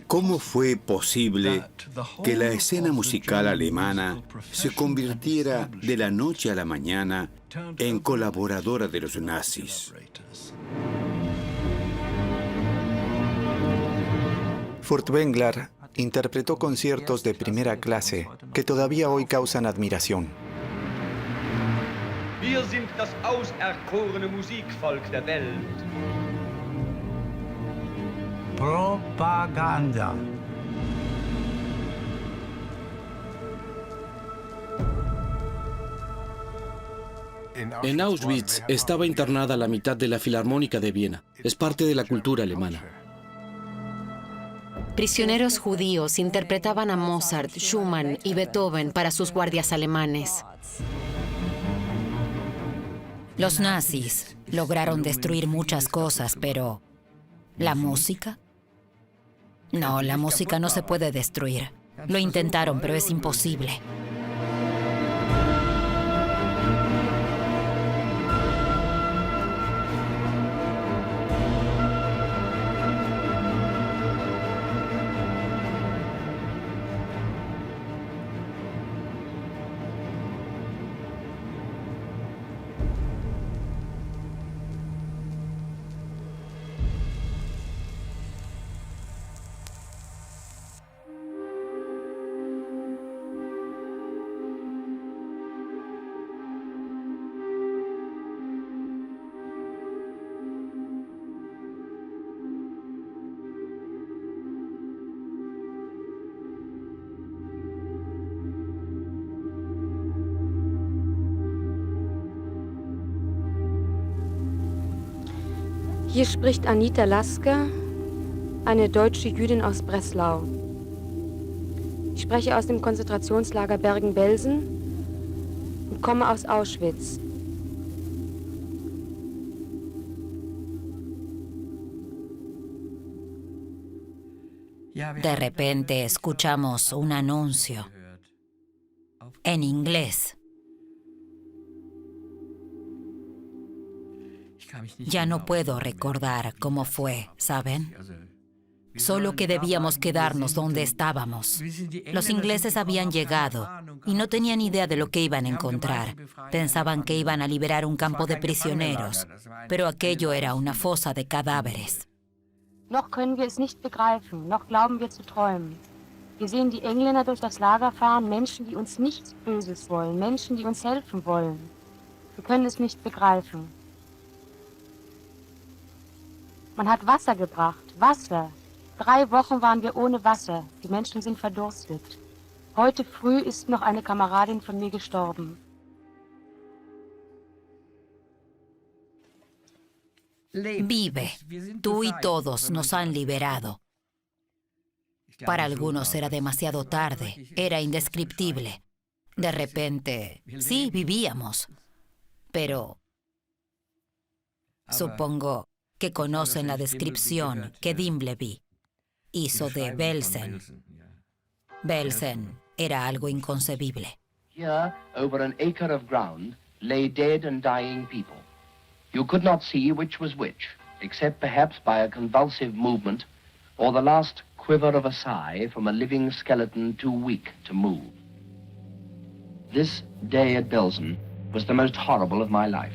¿Cómo fue posible que la escena musical alemana se convirtiera de la noche a la mañana en colaboradora de los nazis? Furtwängler interpretó conciertos de primera clase que todavía hoy causan admiración. Wir sind das auserkorene Musikvolk der Welt. Propaganda. En Auschwitz estaba internada la mitad de la Filarmónica de Viena. Es parte de la cultura alemana. Prisioneros judíos interpretaban a Mozart, Schumann y Beethoven para sus guardias alemanes. Los nazis lograron destruir muchas cosas, pero ¿la música? No, la música no se puede destruir. Lo intentaron, pero es imposible. Hier spricht Anita Lasker, eine deutsche Jüdin aus Breslau. Ich spreche aus dem Konzentrationslager Bergen-Belsen und komme aus Auschwitz. De repente escuchamos un anuncio en inglés. Ya no puedo recordar cómo fue, ¿saben? Solo que debíamos quedarnos donde estábamos. Los ingleses habían llegado y no tenían idea de lo que iban a encontrar. Pensaban que iban a liberar un campo de prisioneros, pero aquello era una fosa de cadáveres. Noch können wir es nicht begreifen, noch glauben wir zu träumen. Wir sehen die Engländer durch das Lager fahren, Menschen, die uns nichts Böses wollen, Menschen, die uns helfen wollen. Wir können es nicht begreifen. Man hat Wasser gebracht, Wasser. 3 Wochen waren wir ohne Wasser. Die Menschen sind verdurstet. Heute früh ist noch eine Kameradin von mir gestorben. Vive, tú y todos nos han liberado. Para algunos era demasiado tarde, era indescriptible. De repente, sí, vivíamos, pero supongo que conocen la descripción que Dimbleby hizo de Belsen. Belsen era algo inconcebible. Here, over an acre of ground, lay dead and dying people. You could not see which was which, except perhaps by a convulsive movement or the last quiver of a sigh from a living skeleton too weak to move. This day at Belsen was the most horrible of my life.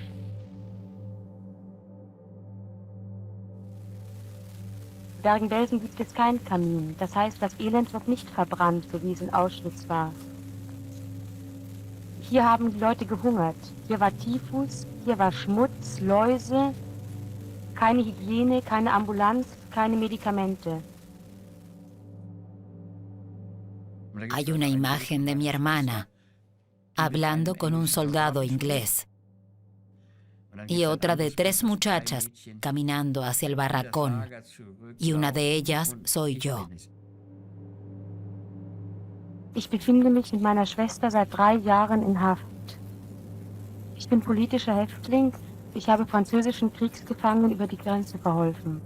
Bergen-Belsen gibt es keinen Kamin. Das heißt, das Elend wird nicht verbrannt, so wie es in Auschwitz war. Hier haben die Leute gehungert. Hier war Typhus, hier war Schmutz, Läuse, keine Hygiene, keine Ambulanz, keine Medikamente. Hay una imagen de mi hermana hablando con un soldado inglés y otra de 3 muchachas caminando hacia el barracón, y una de ellas soy yo. Ich befinde mich mit meiner Schwester seit 3 Jahren in Haft. Ich bin politischer Häftling. Ich habe französischen Kriegsgefangenen über die Grenze verholfen.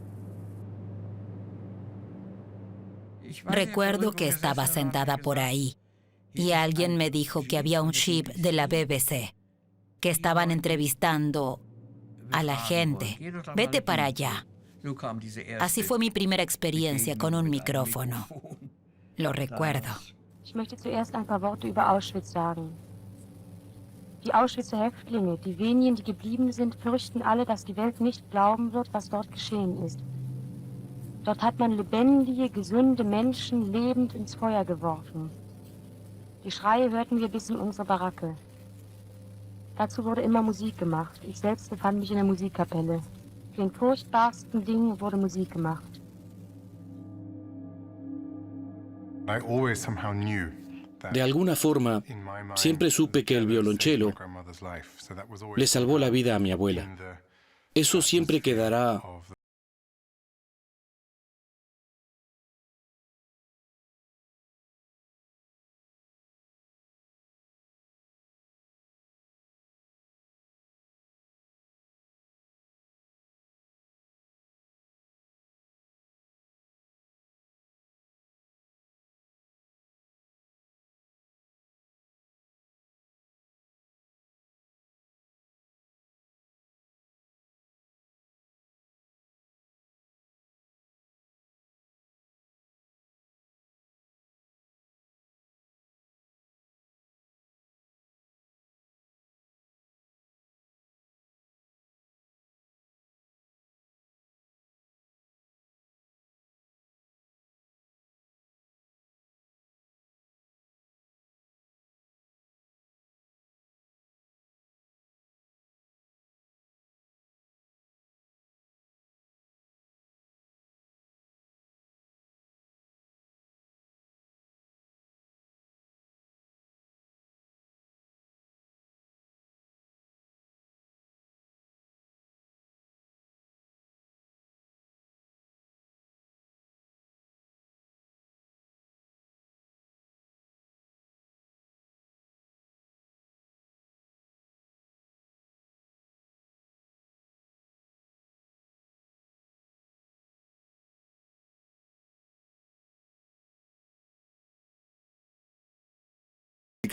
Recuerdo que estaba sentada por ahí y alguien me dijo que había un ship de la BBC, que estaban entrevistando a la gente. Vete para allá. Así fue mi primera experiencia con un micrófono. Lo recuerdo. Ich möchte zuerst ein paar Worte über Auschwitz sagen. Die Auschwitzer Häftlinge, die wenigen, die geblieben sind, fürchten alle, dass die Welt nicht glauben wird, was dort geschehen ist. Dort hat man lebendige, gesunde Menschen lebend ins Feuer geworfen. Die Schreie hörten wir bis in unsere Baracke. Dazu wurde immer Musik gemacht. Ich selbst befand mich in der Musikkapelle. Für den furchtbarsten Dingen wurde Musik gemacht. De alguna forma, siempre supe que el violonchelo le salvó la vida a mi abuela. Eso siempre quedará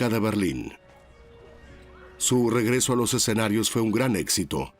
de Berlín. Su regreso a los escenarios fue un gran éxito.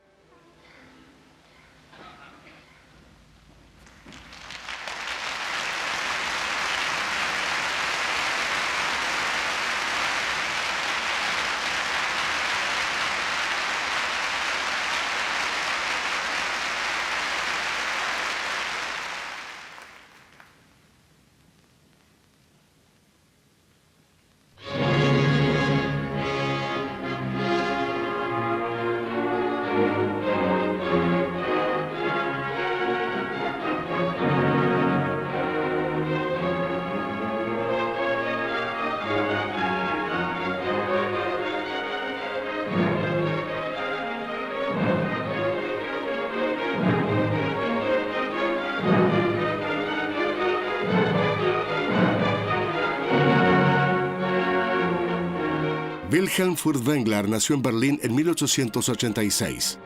Wilhelm Furtwängler nació en Berlín en 1886.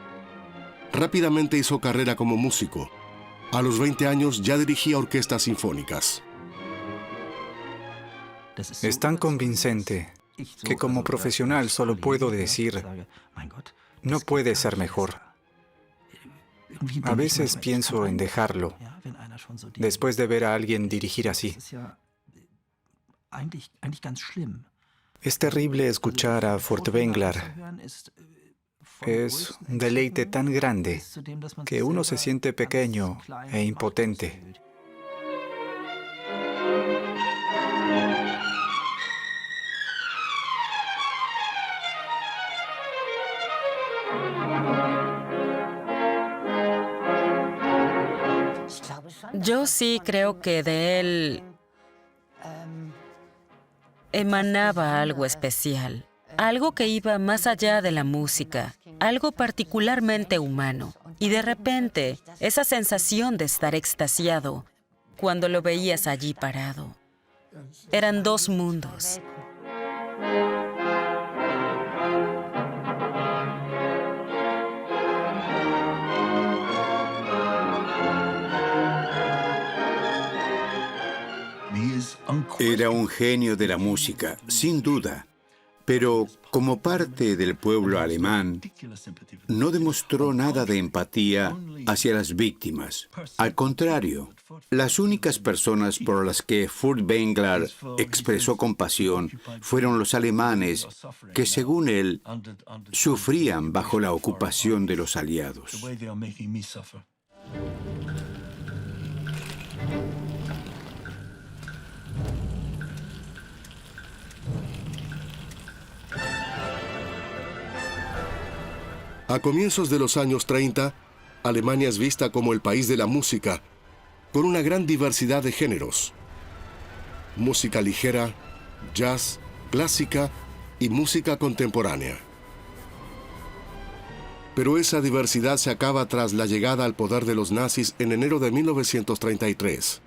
Rápidamente hizo carrera como músico. A los 20 años ya dirigía orquestas sinfónicas. Es tan convincente que como profesional solo puedo decir, no puede ser mejor. A veces pienso en dejarlo, después de ver a alguien dirigir así. Es terrible escuchar a Furtwängler. Es un deleite tan grande que uno se siente pequeño e impotente. Yo sí creo que de él emanaba algo especial, algo que iba más allá de la música, algo particularmente humano. Y de repente, esa sensación de estar extasiado cuando lo veías allí parado. Eran dos mundos. Era un genio de la música, sin duda, Pero como parte del pueblo alemán, no demostró nada de empatía hacia las víctimas. Al contrario, las únicas personas por las que Furtwängler expresó compasión fueron los alemanes que, según él, sufrían bajo la ocupación de los aliados. A comienzos de los años 30, Alemania es vista como el país de la música, con una gran diversidad de géneros. Música ligera, jazz, clásica y música contemporánea. Pero esa diversidad se acaba tras la llegada al poder de los nazis en enero de 1933.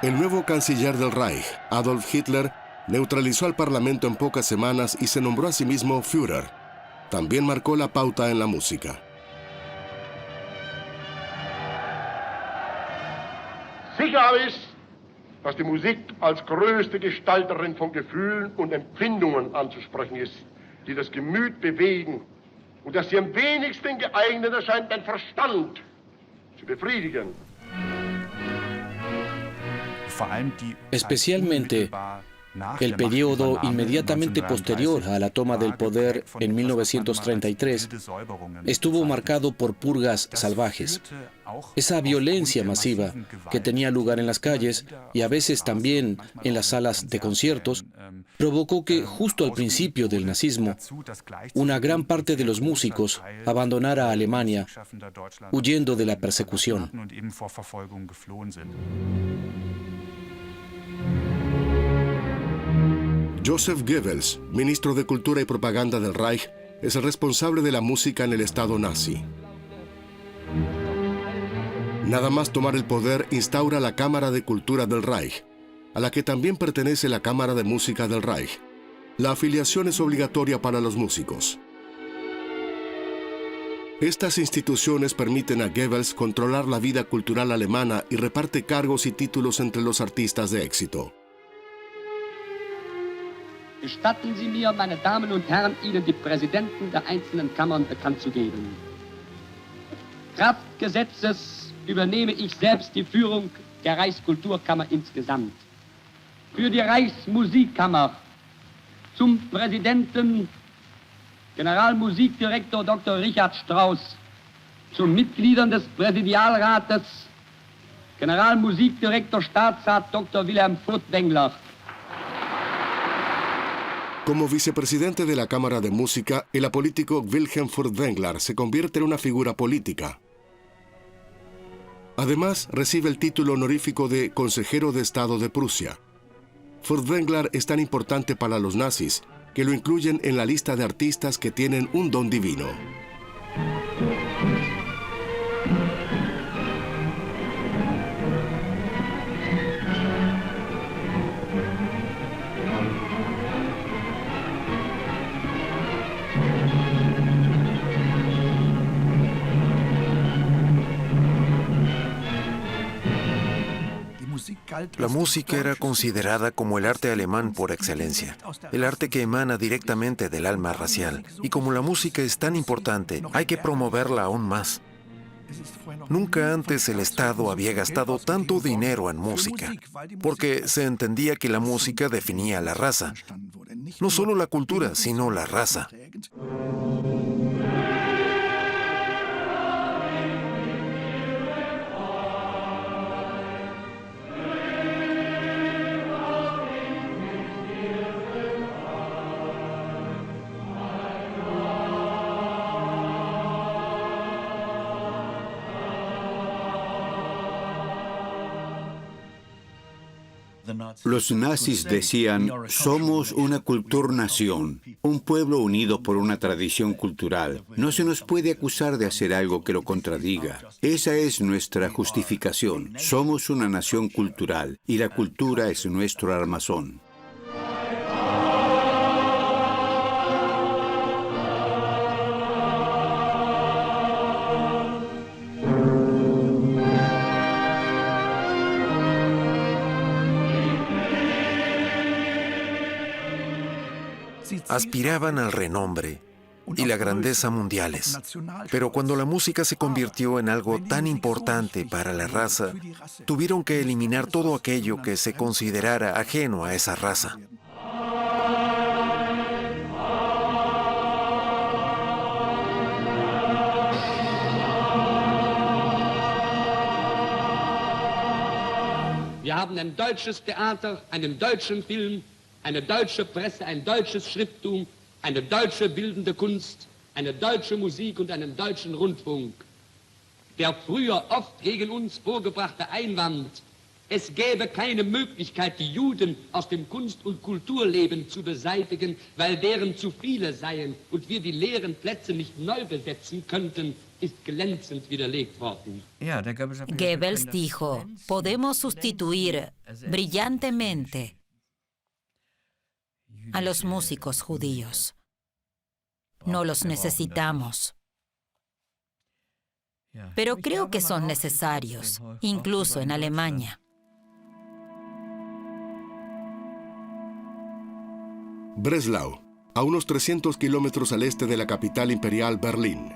El nuevo canciller del Reich, Adolf Hitler, neutralizó al Parlamento en pocas semanas y se nombró a sí mismo Führer. También marcó la pauta en la música. Sicher ist, dass die Musik als größte Gestalterin von Gefühlen und Empfindungen anzusprechen ist, die das Gemüt bewegen und dass sie am wenigsten geeignet erscheint, den Verstand zu befriedigen. Especialmente el periodo inmediatamente posterior a la toma del poder en 1933 estuvo marcado por purgas salvajes. Esa violencia masiva que tenía lugar en las calles y a veces también en las salas de conciertos provocó que justo al principio del nazismo una gran parte de los músicos abandonara Alemania huyendo de la persecución. Joseph Goebbels, ministro de Cultura y Propaganda del Reich, es el responsable de la música en el Estado nazi. Nada más tomar el poder, instaura la Cámara de Cultura del Reich, a la que también pertenece la Cámara de Música del Reich. La afiliación es obligatoria para los músicos. Estas instituciones permiten a Goebbels controlar la vida cultural alemana y reparte cargos y títulos entre los artistas de éxito. Gestatten Sie mir, meine Damen und Herren, Ihnen die Präsidenten der einzelnen Kammern bekannt zu geben. Kraft Gesetzes übernehme ich selbst die Führung der Reichskulturkammer insgesamt. Für die Reichsmusikkammer zum Präsidenten Generalmusikdirektor Dr. Richard Strauss, zu Mitgliedern des Präsidialrates Generalmusikdirektor Staatsrat Dr. Wilhelm Furtwängler. Como vicepresidente de la Cámara de Música, el apolítico Wilhelm Furtwängler se convierte en una figura política. Además, recibe el título honorífico de Consejero de Estado de Prusia. Furtwängler es tan importante para los nazis que lo incluyen en la lista de artistas que tienen un don divino. La música era considerada como el arte alemán por excelencia, el arte que emana directamente del alma racial. Y como la música es tan importante, hay que promoverla aún más. Nunca antes el Estado había gastado tanto dinero en música, porque se entendía que la música definía la raza. No solo la cultura, sino la raza. Los nazis decían, somos una culturnación, un pueblo unido por una tradición cultural. No se nos puede acusar de hacer algo que lo contradiga. Esa es nuestra justificación. Somos una nación cultural y la cultura es nuestro armazón. Aspiraban al renombre y la grandeza mundiales. Pero cuando la música se convirtió en algo tan importante para la raza, tuvieron que eliminar todo aquello que se considerara ajeno a esa raza. Wir haben ein deutsches Theater, einen deutschen Film, eine deutsche Presse, ein deutsches Schrifttum, eine deutsche bildende Kunst, eine deutsche Musik und einen deutschen Rundfunk. Der früher oft gegen uns vorgebrachte Einwand, es gäbe keine Möglichkeit, die Juden aus dem Kunst- und Kulturleben zu beseitigen, weil deren zu viele seien und wir die leeren Plätze nicht neu besetzen könnten, ist glänzend widerlegt worden. Goebbels dijo, podemos sustituir brillantemente a los músicos judíos. No los necesitamos. Pero creo que son necesarios, incluso en Alemania. Breslau, a unos 300 kilómetros al este de la capital imperial Berlín.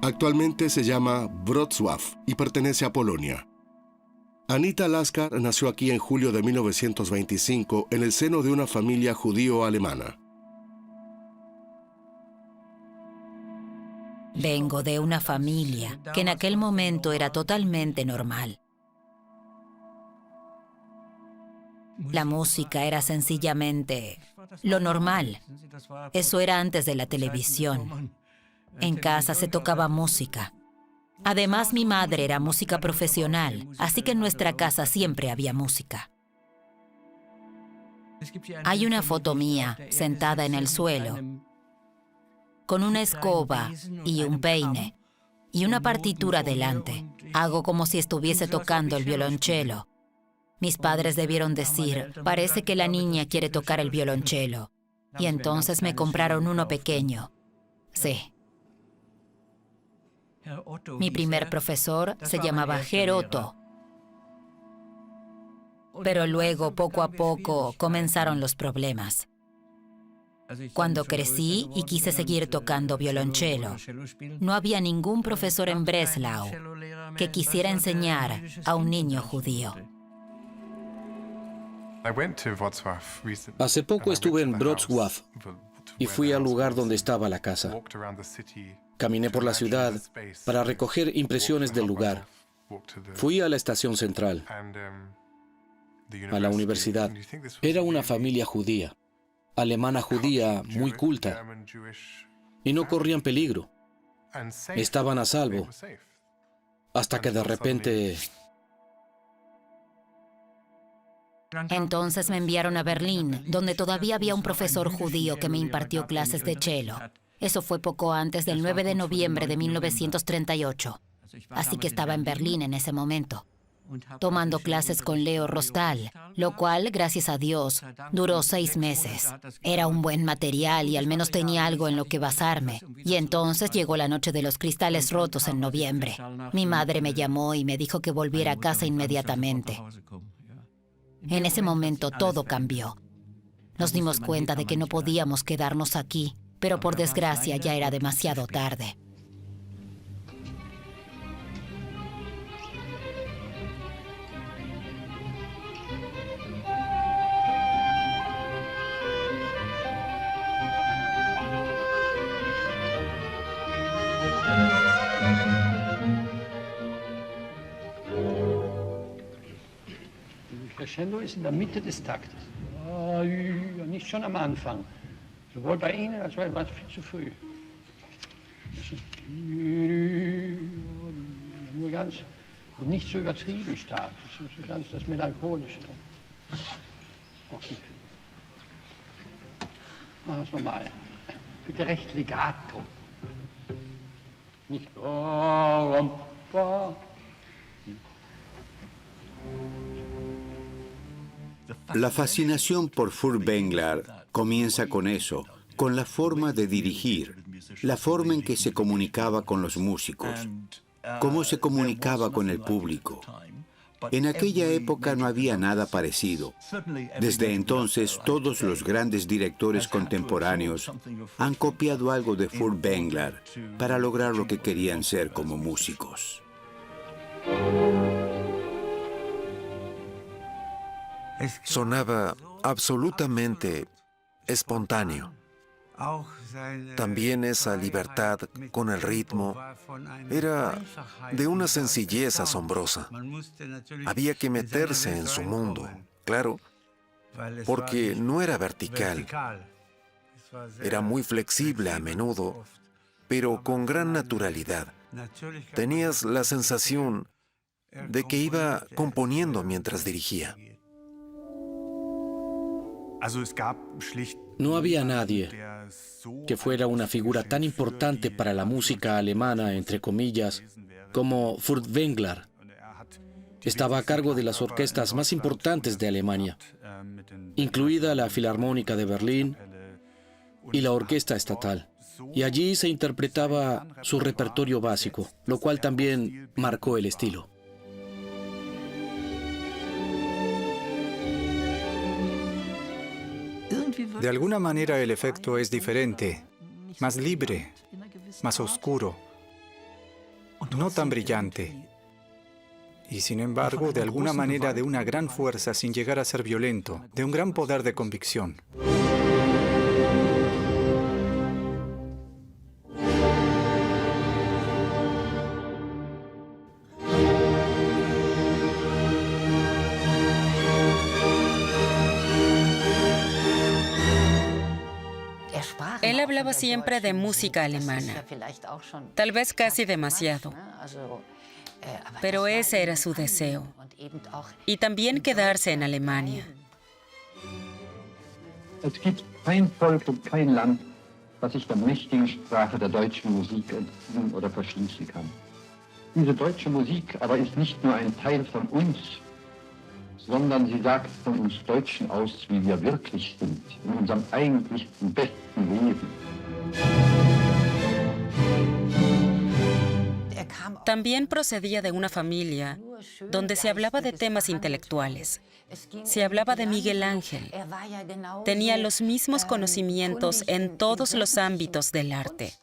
Actualmente se llama Wrocław y pertenece a Polonia. Anita Lasker nació aquí en julio de 1925 en el seno de una familia judío-alemana. Vengo de una familia que en aquel momento era totalmente normal. La música era sencillamente lo normal. Eso era antes de la televisión. En casa se tocaba música. Además, mi madre era música profesional, así que en nuestra casa siempre había música. Hay una foto mía sentada en el suelo, con una escoba y un peine, y una partitura delante. Hago como si estuviese tocando el violonchelo. Mis padres debieron decir, parece que la niña quiere tocar el violonchelo. Y entonces me compraron uno pequeño. Sí. Mi primer profesor se llamaba Herr Otto. Pero luego, poco a poco, comenzaron los problemas. Cuando crecí y quise seguir tocando violonchelo, no había ningún profesor en Breslau que quisiera enseñar a un niño judío. Hace poco estuve en Wrocław y fui al lugar donde estaba la casa. Caminé por la ciudad para recoger impresiones del lugar. Fui a la estación central, a la universidad. Era una familia judía, alemana judía muy culta, y no corrían peligro. Estaban a salvo, hasta que de repente... Entonces me enviaron a Berlín, donde todavía había un profesor judío que me impartió clases de cello. Eso fue poco antes del 9 de noviembre de 1938. Así que estaba en Berlín en ese momento, tomando clases con Leo Rostal, lo cual, gracias a Dios, duró 6 meses. Era un buen material y al menos tenía algo en lo que basarme. Y entonces llegó la noche de los cristales rotos en noviembre. Mi madre me llamó y me dijo que volviera a casa inmediatamente. En ese momento todo cambió. Nos dimos cuenta de que no podíamos quedarnos aquí, pero por desgracia ya era demasiado tarde. Der Crescendo ist in der Mitte des Taktes. Nicht schon am Anfang. Sowohl bei Ihnen als auch viel zu früh. Nur ganz, und nicht so übertrieben stark. Das ist ganz das Melancholische. Okay. Machen wir es nochmal. Bitte recht legato. Nicht. La fascinación por Furtwängler comienza con eso, con la forma de dirigir, la forma en que se comunicaba con los músicos, cómo se comunicaba con el público. En aquella época no había nada parecido. Desde entonces, todos los grandes directores contemporáneos han copiado algo de Furtwängler para lograr lo que querían ser como músicos. Sonaba absolutamente espontáneo. También esa libertad con el ritmo era de una sencillez asombrosa. Había que meterse en su mundo, claro, porque no era vertical. Era muy flexible a menudo, pero con gran naturalidad. Tenías la sensación de que iba componiendo mientras dirigía. No había nadie que fuera una figura tan importante para la música alemana, entre comillas, como Furtwängler. Estaba a cargo de las orquestas más importantes de Alemania, incluida la Filarmónica de Berlín y la Orquesta Estatal. Y allí se interpretaba su repertorio básico, lo cual también marcó el estilo. De alguna manera el efecto es diferente, más libre, más oscuro, no tan brillante. Y sin embargo, de alguna manera de una gran fuerza sin llegar a ser violento, de un gran poder de convicción. Él hablaba siempre de música alemana, tal vez casi demasiado, pero ese era su deseo. Y también quedarse en Alemania. Es gibt kein Volk und kein Land, das sich der mächtigen Sprache der deutschen Musik entziehen oder verschließen kann. Diese deutsche Musik aber ist nicht nur ein Teil von uns, sondern sie sagt von uns Deutschen aus, wie wir wirklich sind, in unserem eigentlichsten, besten Leben. También procedía de una familia donde se hablaba de temas intelectuales. Se hablaba de Miguel Ángel. Tenía los mismos conocimientos en todos los ámbitos del arte.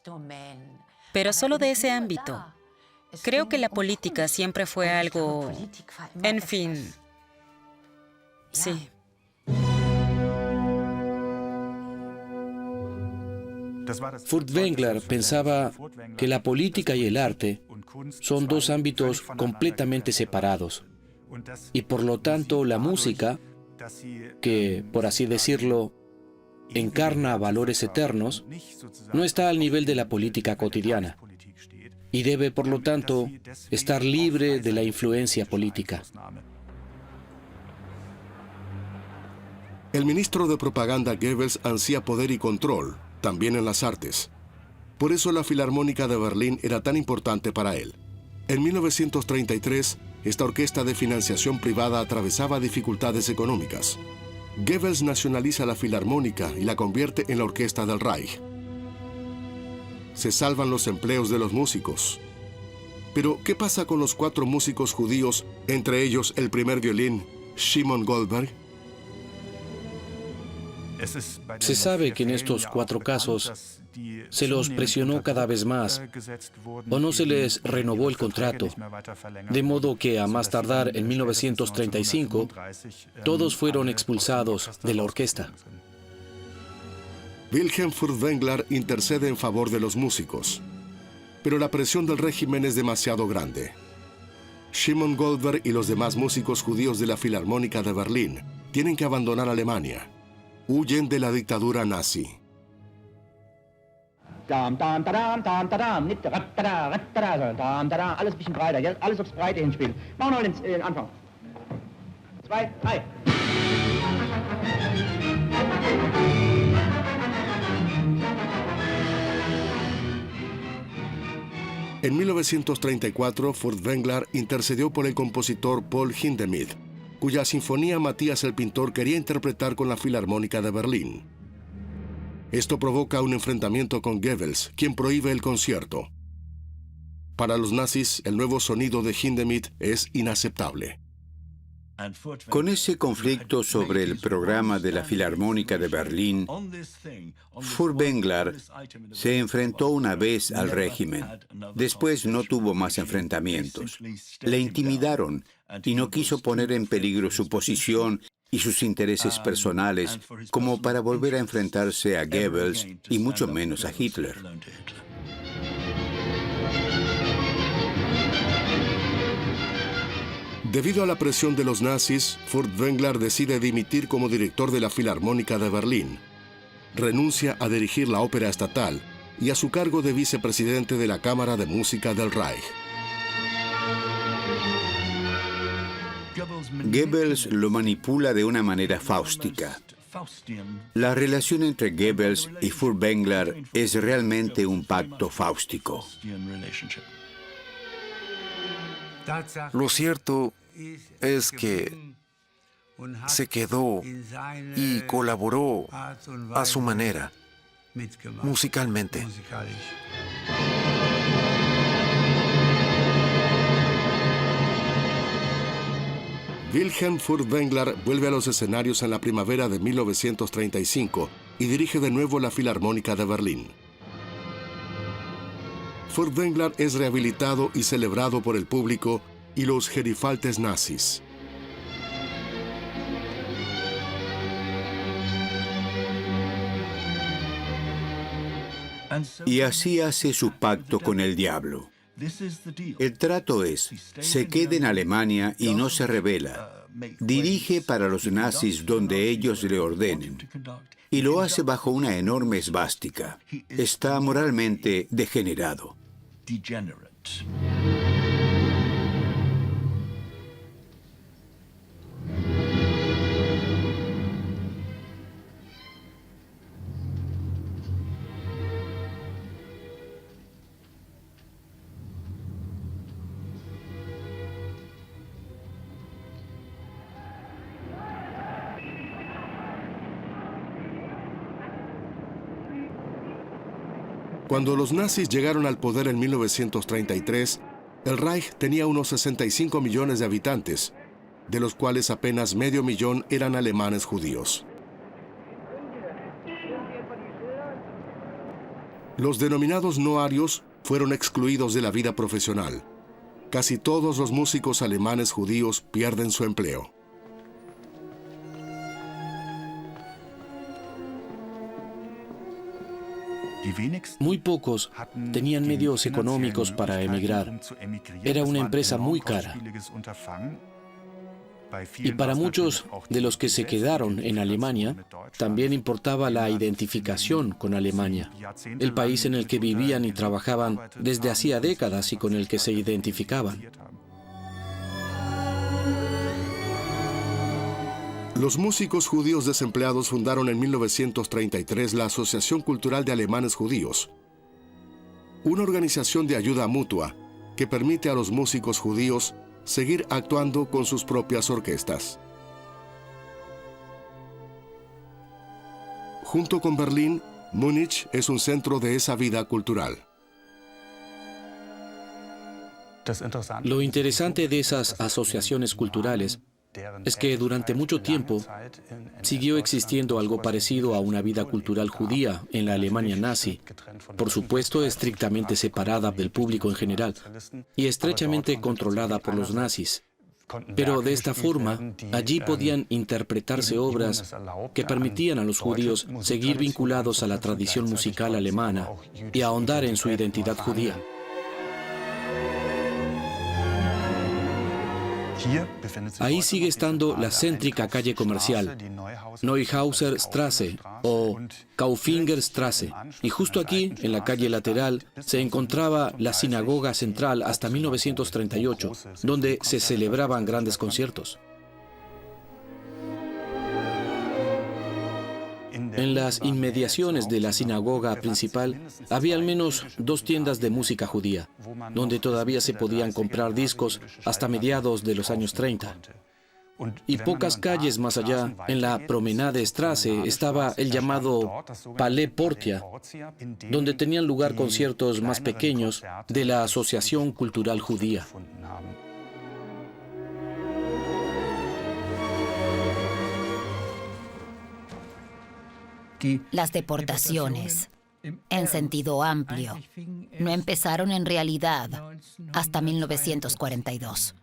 Pero solo de ese ámbito. Creo que la política siempre fue algo... En fin... Sí. Furtwängler pensaba que la política y el arte son dos ámbitos completamente separados. Y por lo tanto, la música, que, por así decirlo, encarna valores eternos, no está al nivel de la política cotidiana. Y debe, por lo tanto, estar libre de la influencia política. El ministro de propaganda Goebbels ansía poder y control, también en las artes. Por eso la Filarmónica de Berlín era tan importante para él. En 1933, esta orquesta de financiación privada atravesaba dificultades económicas. Goebbels nacionaliza la Filarmónica y la convierte en la orquesta del Reich. Se salvan los empleos de los músicos. Pero, ¿qué pasa con los 4 músicos judíos, entre ellos el primer violín, Shimon Goldberg? Se sabe que en estos 4 casos se los presionó cada vez más o no se les renovó el contrato, de modo que a más tardar en 1935 todos fueron expulsados de la orquesta. Wilhelm Furtwängler intercede en favor de los músicos, pero la presión del régimen es demasiado grande. Shimon Goldberg y los demás músicos judíos de la Filarmónica de Berlín tienen que abandonar Alemania. Huyen de la dictadura nazi. Alles ein bisschen breiter, ja? Alles aufs Breite hinspielen. Machen wir mal den Anfang. 2, 3. En 1934, Furtwängler intercedió por el compositor Paul Hindemith, cuya sinfonía Matías el Pintor quería interpretar con la Filarmónica de Berlín. Esto provoca un enfrentamiento con Goebbels, quien prohíbe el concierto. Para los nazis, el nuevo sonido de Hindemith es inaceptable. Con ese conflicto sobre el programa de la Filarmónica de Berlín, Furtwängler se enfrentó una vez al régimen. Después no tuvo más enfrentamientos. Le intimidaron y no quiso poner en peligro su posición y sus intereses personales como para volver a enfrentarse a Goebbels y mucho menos a Hitler. Debido a la presión de los nazis, Furtwängler decide dimitir como director de la Filarmónica de Berlín. Renuncia a dirigir la ópera estatal y a su cargo de vicepresidente de la Cámara de Música del Reich. Goebbels lo manipula de una manera fáustica. La relación entre Goebbels y Furtwängler es realmente un pacto fáustico. Lo cierto es que se quedó y colaboró a su manera, musicalmente. Wilhelm Furtwängler vuelve a los escenarios en la primavera de 1935 y dirige de nuevo la Filarmónica de Berlín. Furtwängler es rehabilitado y celebrado por el público y los gerifaltes nazis. Y así hace su pacto con el diablo. El trato es, se queda en Alemania y no se rebela. Dirige para los nazis donde ellos le ordenen. Y lo hace bajo una enorme esvástica. Está moralmente degenerado. Cuando los nazis llegaron al poder en 1933, el Reich tenía unos 65 millones de habitantes, de los cuales apenas medio millón eran alemanes judíos. Los denominados no arios fueron excluidos de la vida profesional. Casi todos los músicos alemanes judíos pierden su empleo. Muy pocos tenían medios económicos para emigrar. Era una empresa muy cara. Y para muchos de los que se quedaron en Alemania, también importaba la identificación con Alemania, el país en el que vivían y trabajaban desde hacía décadas y con el que se identificaban. Los músicos judíos desempleados fundaron en 1933 la Asociación Cultural de Alemanes Judíos, una organización de ayuda mutua que permite a los músicos judíos seguir actuando con sus propias orquestas. Junto con Berlín, Múnich es un centro de esa vida cultural. Lo interesante de esas asociaciones culturales es que durante mucho tiempo siguió existiendo algo parecido a una vida cultural judía en la Alemania nazi, por supuesto estrictamente separada del público en general y estrechamente controlada por los nazis. Pero de esta forma, allí podían interpretarse obras que permitían a los judíos seguir vinculados a la tradición musical alemana y ahondar en su identidad judía. Ahí sigue estando la céntrica calle comercial, Neuhauser Straße o Kaufinger Straße, y justo aquí, en la calle lateral, se encontraba la sinagoga central hasta 1938, donde se celebraban grandes conciertos. En las inmediaciones de la sinagoga principal había al menos 2 tiendas de música judía, donde todavía se podían comprar discos hasta mediados de los años 30. Y pocas calles más allá, en la Promenade Straße, estaba el llamado Palais Portia, donde tenían lugar conciertos más pequeños de la Asociación Cultural Judía. Las deportaciones, en sentido amplio, no empezaron en realidad hasta 1942.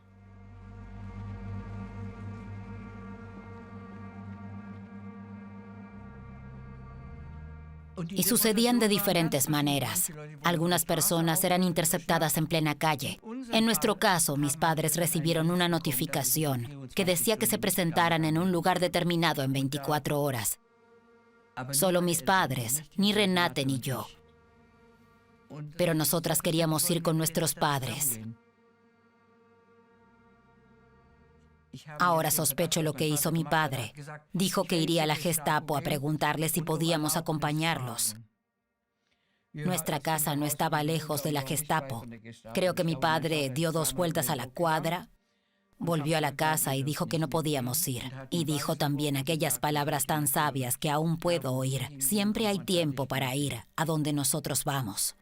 Y sucedían de diferentes maneras. Algunas personas eran interceptadas en plena calle. En nuestro caso, mis padres recibieron una notificación que decía que se presentaran en un lugar determinado en 24 horas. Solo mis padres, ni Renate ni yo. Pero nosotras queríamos ir con nuestros padres. Ahora sospecho lo que hizo mi padre. Dijo que iría a la Gestapo a preguntarle si podíamos acompañarlos. Nuestra casa no estaba lejos de la Gestapo. Creo que mi padre dio 2 vueltas a la cuadra, volvió a la casa y dijo que no podíamos ir. Y dijo también aquellas palabras tan sabias que aún puedo oír. Siempre hay tiempo para ir a donde nosotros vamos.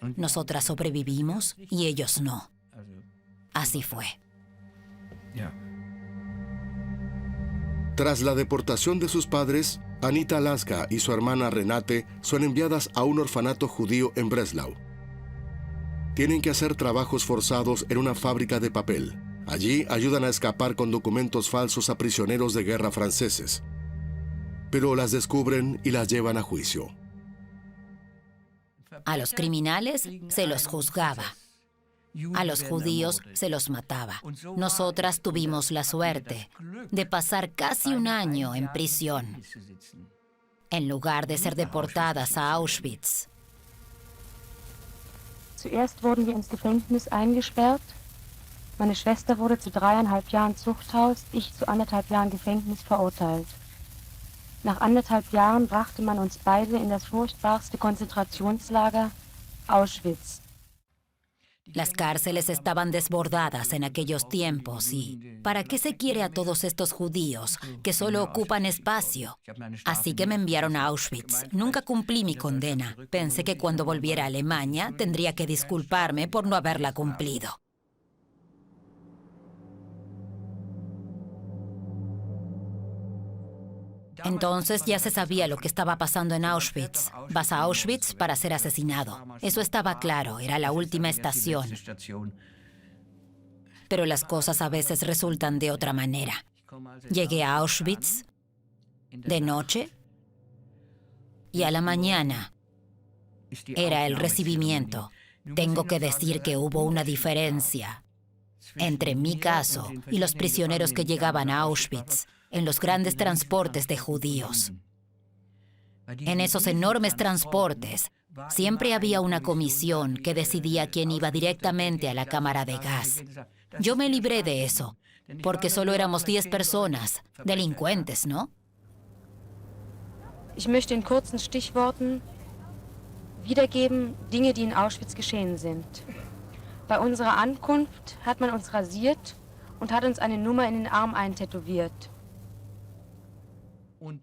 Nosotras sobrevivimos y ellos no. Así fue. Tras la deportación de sus padres, Anita Laska y su hermana Renate son enviadas a un orfanato judío en Breslau. Tienen que hacer trabajos forzados en una fábrica de papel. Allí ayudan a escapar con documentos falsos a prisioneros de guerra franceses. Pero las descubren y las llevan a juicio. A los criminales se los juzgaba. A los judíos se los mataba. Nosotras tuvimos la suerte de pasar casi un año en prisión, en lugar de ser deportadas a Auschwitz. Zuerst wurden wir ins Gefängnis eingesperrt. Meine Schwester wurde zu 3,5 Jahren Zuchthaus, ich zu 1,5 Jahren Gefängnis verurteilt. Nach 1,5 Jahren brachte man uns beide in das furchtbarste Konzentrationslager, Auschwitz. Las cárceles estaban desbordadas en aquellos tiempos y ¿para qué se quiere a todos estos judíos que solo ocupan espacio? Así que me enviaron a Auschwitz. Nunca cumplí mi condena. Pensé que cuando volviera a Alemania tendría que disculparme por no haberla cumplido. Entonces ya se sabía lo que estaba pasando en Auschwitz. Vas a Auschwitz para ser asesinado. Eso estaba claro, era la última estación. Pero las cosas a veces resultan de otra manera. Llegué a Auschwitz de noche y a la mañana era el recibimiento. Tengo que decir que hubo una diferencia entre mi caso y los prisioneros que llegaban a Auschwitz en los grandes transportes de judíos. En esos enormes transportes siempre había una comisión que decidía quién iba directamente a la cámara de gas. Yo me libré de eso, porque solo éramos 10 personas, delincuentes, ¿no? Ich möchte in kurzen Stichworten wiedergeben Dinge, die in Auschwitz geschehen sind. Bei unserer Ankunft hat man uns rasiert und hat uns eine Nummer in den Arm eintätowiert.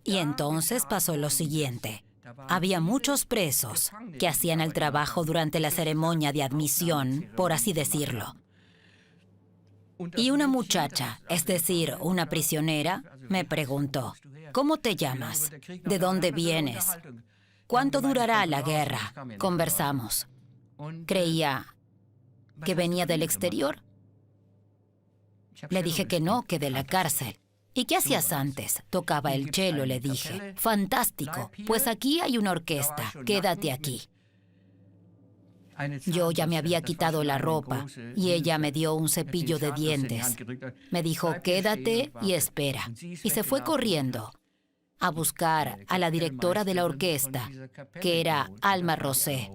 Y entonces pasó lo siguiente. Había muchos presos que hacían el trabajo durante la ceremonia de admisión, por así decirlo. Y una muchacha, es decir, una prisionera, me preguntó, ¿cómo te llamas? ¿De dónde vienes? ¿Cuánto durará la guerra? Conversamos. Creía que venía del exterior. Le dije que no, que de la cárcel. ¿Y qué hacías antes? Tocaba el cello, le dije. Fantástico, pues aquí hay una orquesta, quédate aquí. Yo ya me había quitado la ropa y ella me dio un cepillo de dientes. Me dijo, quédate y espera. Y se fue corriendo a buscar a la directora de la orquesta, que era Alma Rosé.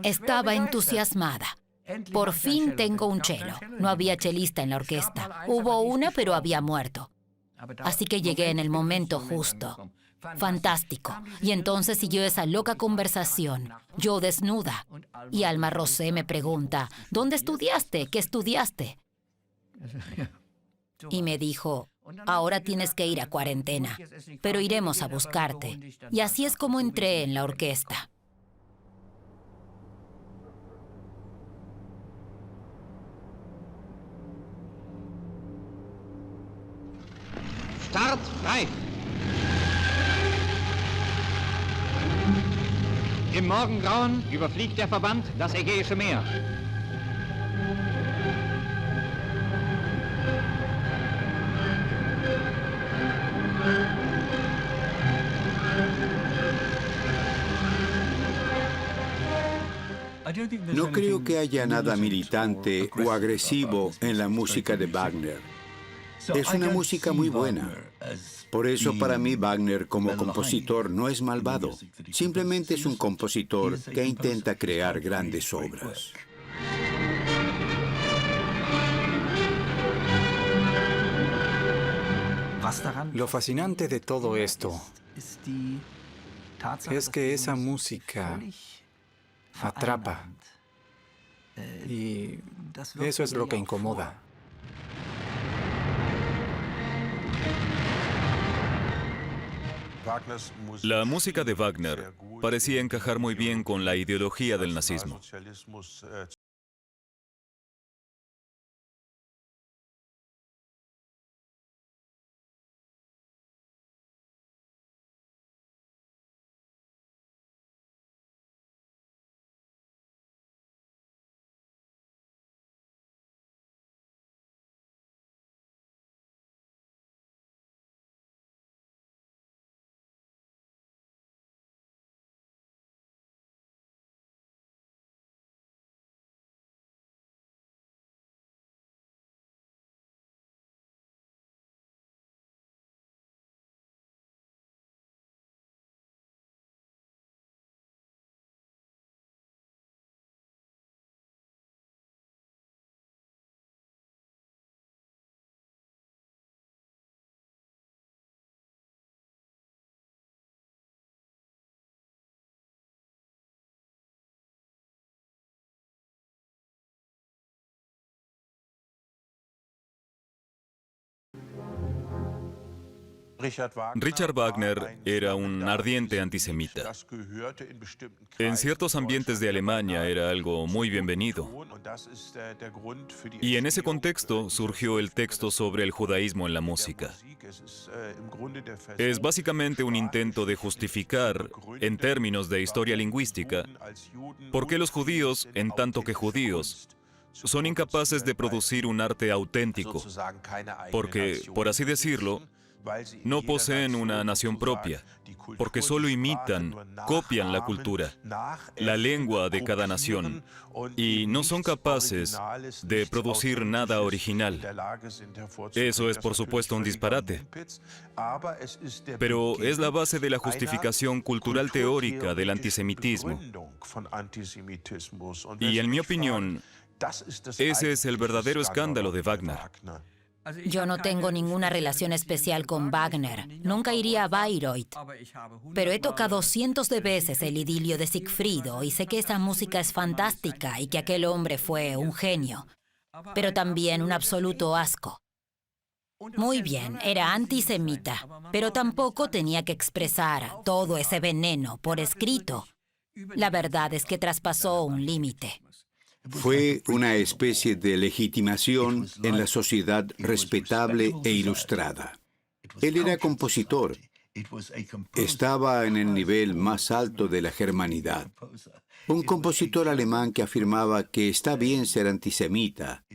Estaba entusiasmada. Por fin tengo un cello. No había chelista en la orquesta. Hubo una, pero había muerto. Así que llegué en el momento justo. Fantástico. Y entonces siguió esa loca conversación. Yo desnuda. Y Alma Rosé me pregunta, ¿dónde estudiaste? ¿Qué estudiaste? Y me dijo, ahora tienes que ir a cuarentena, pero iremos a buscarte. Y así es como entré en la orquesta. Start, frei! Im Morgengrauen überfliegt der Verband das Ägäische Meer. No creo que haya nada militante o agresivo en la música de Wagner. Es una música muy buena. Por eso para mí Wagner como compositor no es malvado. Simplemente es un compositor que intenta crear grandes obras. Lo fascinante de todo esto es que esa música atrapa. Y eso es lo que incomoda. La música de Wagner parecía encajar muy bien con la ideología del nazismo. Richard Wagner era un ardiente antisemita. En ciertos ambientes de Alemania era algo muy bienvenido. Y en ese contexto surgió el texto sobre el judaísmo en la música. Es básicamente un intento de justificar, en términos de historia lingüística, por qué los judíos, en tanto que judíos, son incapaces de producir un arte auténtico, porque, por así decirlo, no poseen una nación propia, porque solo imitan, copian la cultura, la lengua de cada nación, y no son capaces de producir nada original. Eso es, por supuesto, un disparate, pero es la base de la justificación cultural teórica del antisemitismo. Y en mi opinión, ese es el verdadero escándalo de Wagner. Yo no tengo ninguna relación especial con Wagner. Nunca iría a Bayreuth. Pero he tocado cientos de veces el idilio de Sigfrido y sé que esa música es fantástica y que aquel hombre fue un genio, pero también un absoluto asco. Muy bien, era antisemita, pero tampoco tenía que expresar todo ese veneno por escrito. La verdad es que traspasó un límite. Fue una especie de legitimación en la sociedad respetable e ilustrada. Él era compositor. Estaba en el nivel más alto de la germanidad. Un compositor alemán que afirmaba que está bien ser antisemita,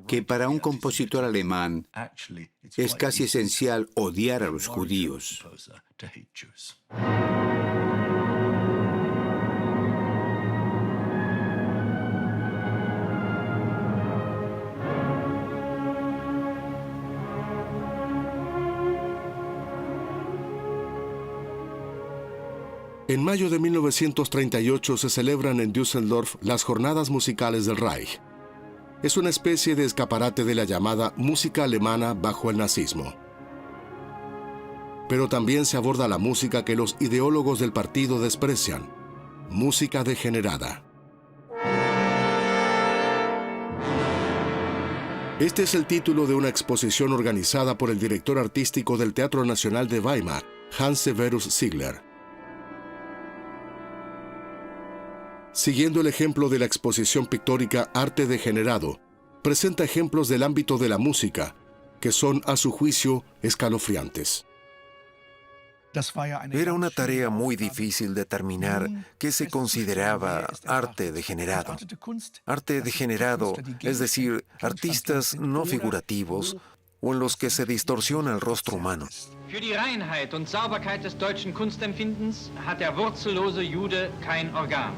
que para un compositor alemán es casi esencial odiar a los judíos. En mayo de 1938 se celebran en Düsseldorf las Jornadas Musicales del Reich. Es una especie de escaparate de la llamada música alemana bajo el nazismo. Pero también se aborda la música que los ideólogos del partido desprecian, música degenerada. Este es el título de una exposición organizada por el director artístico del Teatro Nacional de Weimar, Hans Severus Ziegler. Siguiendo el ejemplo de la exposición pictórica Arte Degenerado, presenta ejemplos del ámbito de la música, que son, a su juicio, escalofriantes. Era una tarea muy difícil determinar qué se consideraba arte degenerado. Arte degenerado, es decir, artistas no figurativos o en los que se distorsiona el rostro humano. Für die Reinheit und Sauberkeit des deutschen Kunstempfindens hat der wurzellose Jude kein Organ.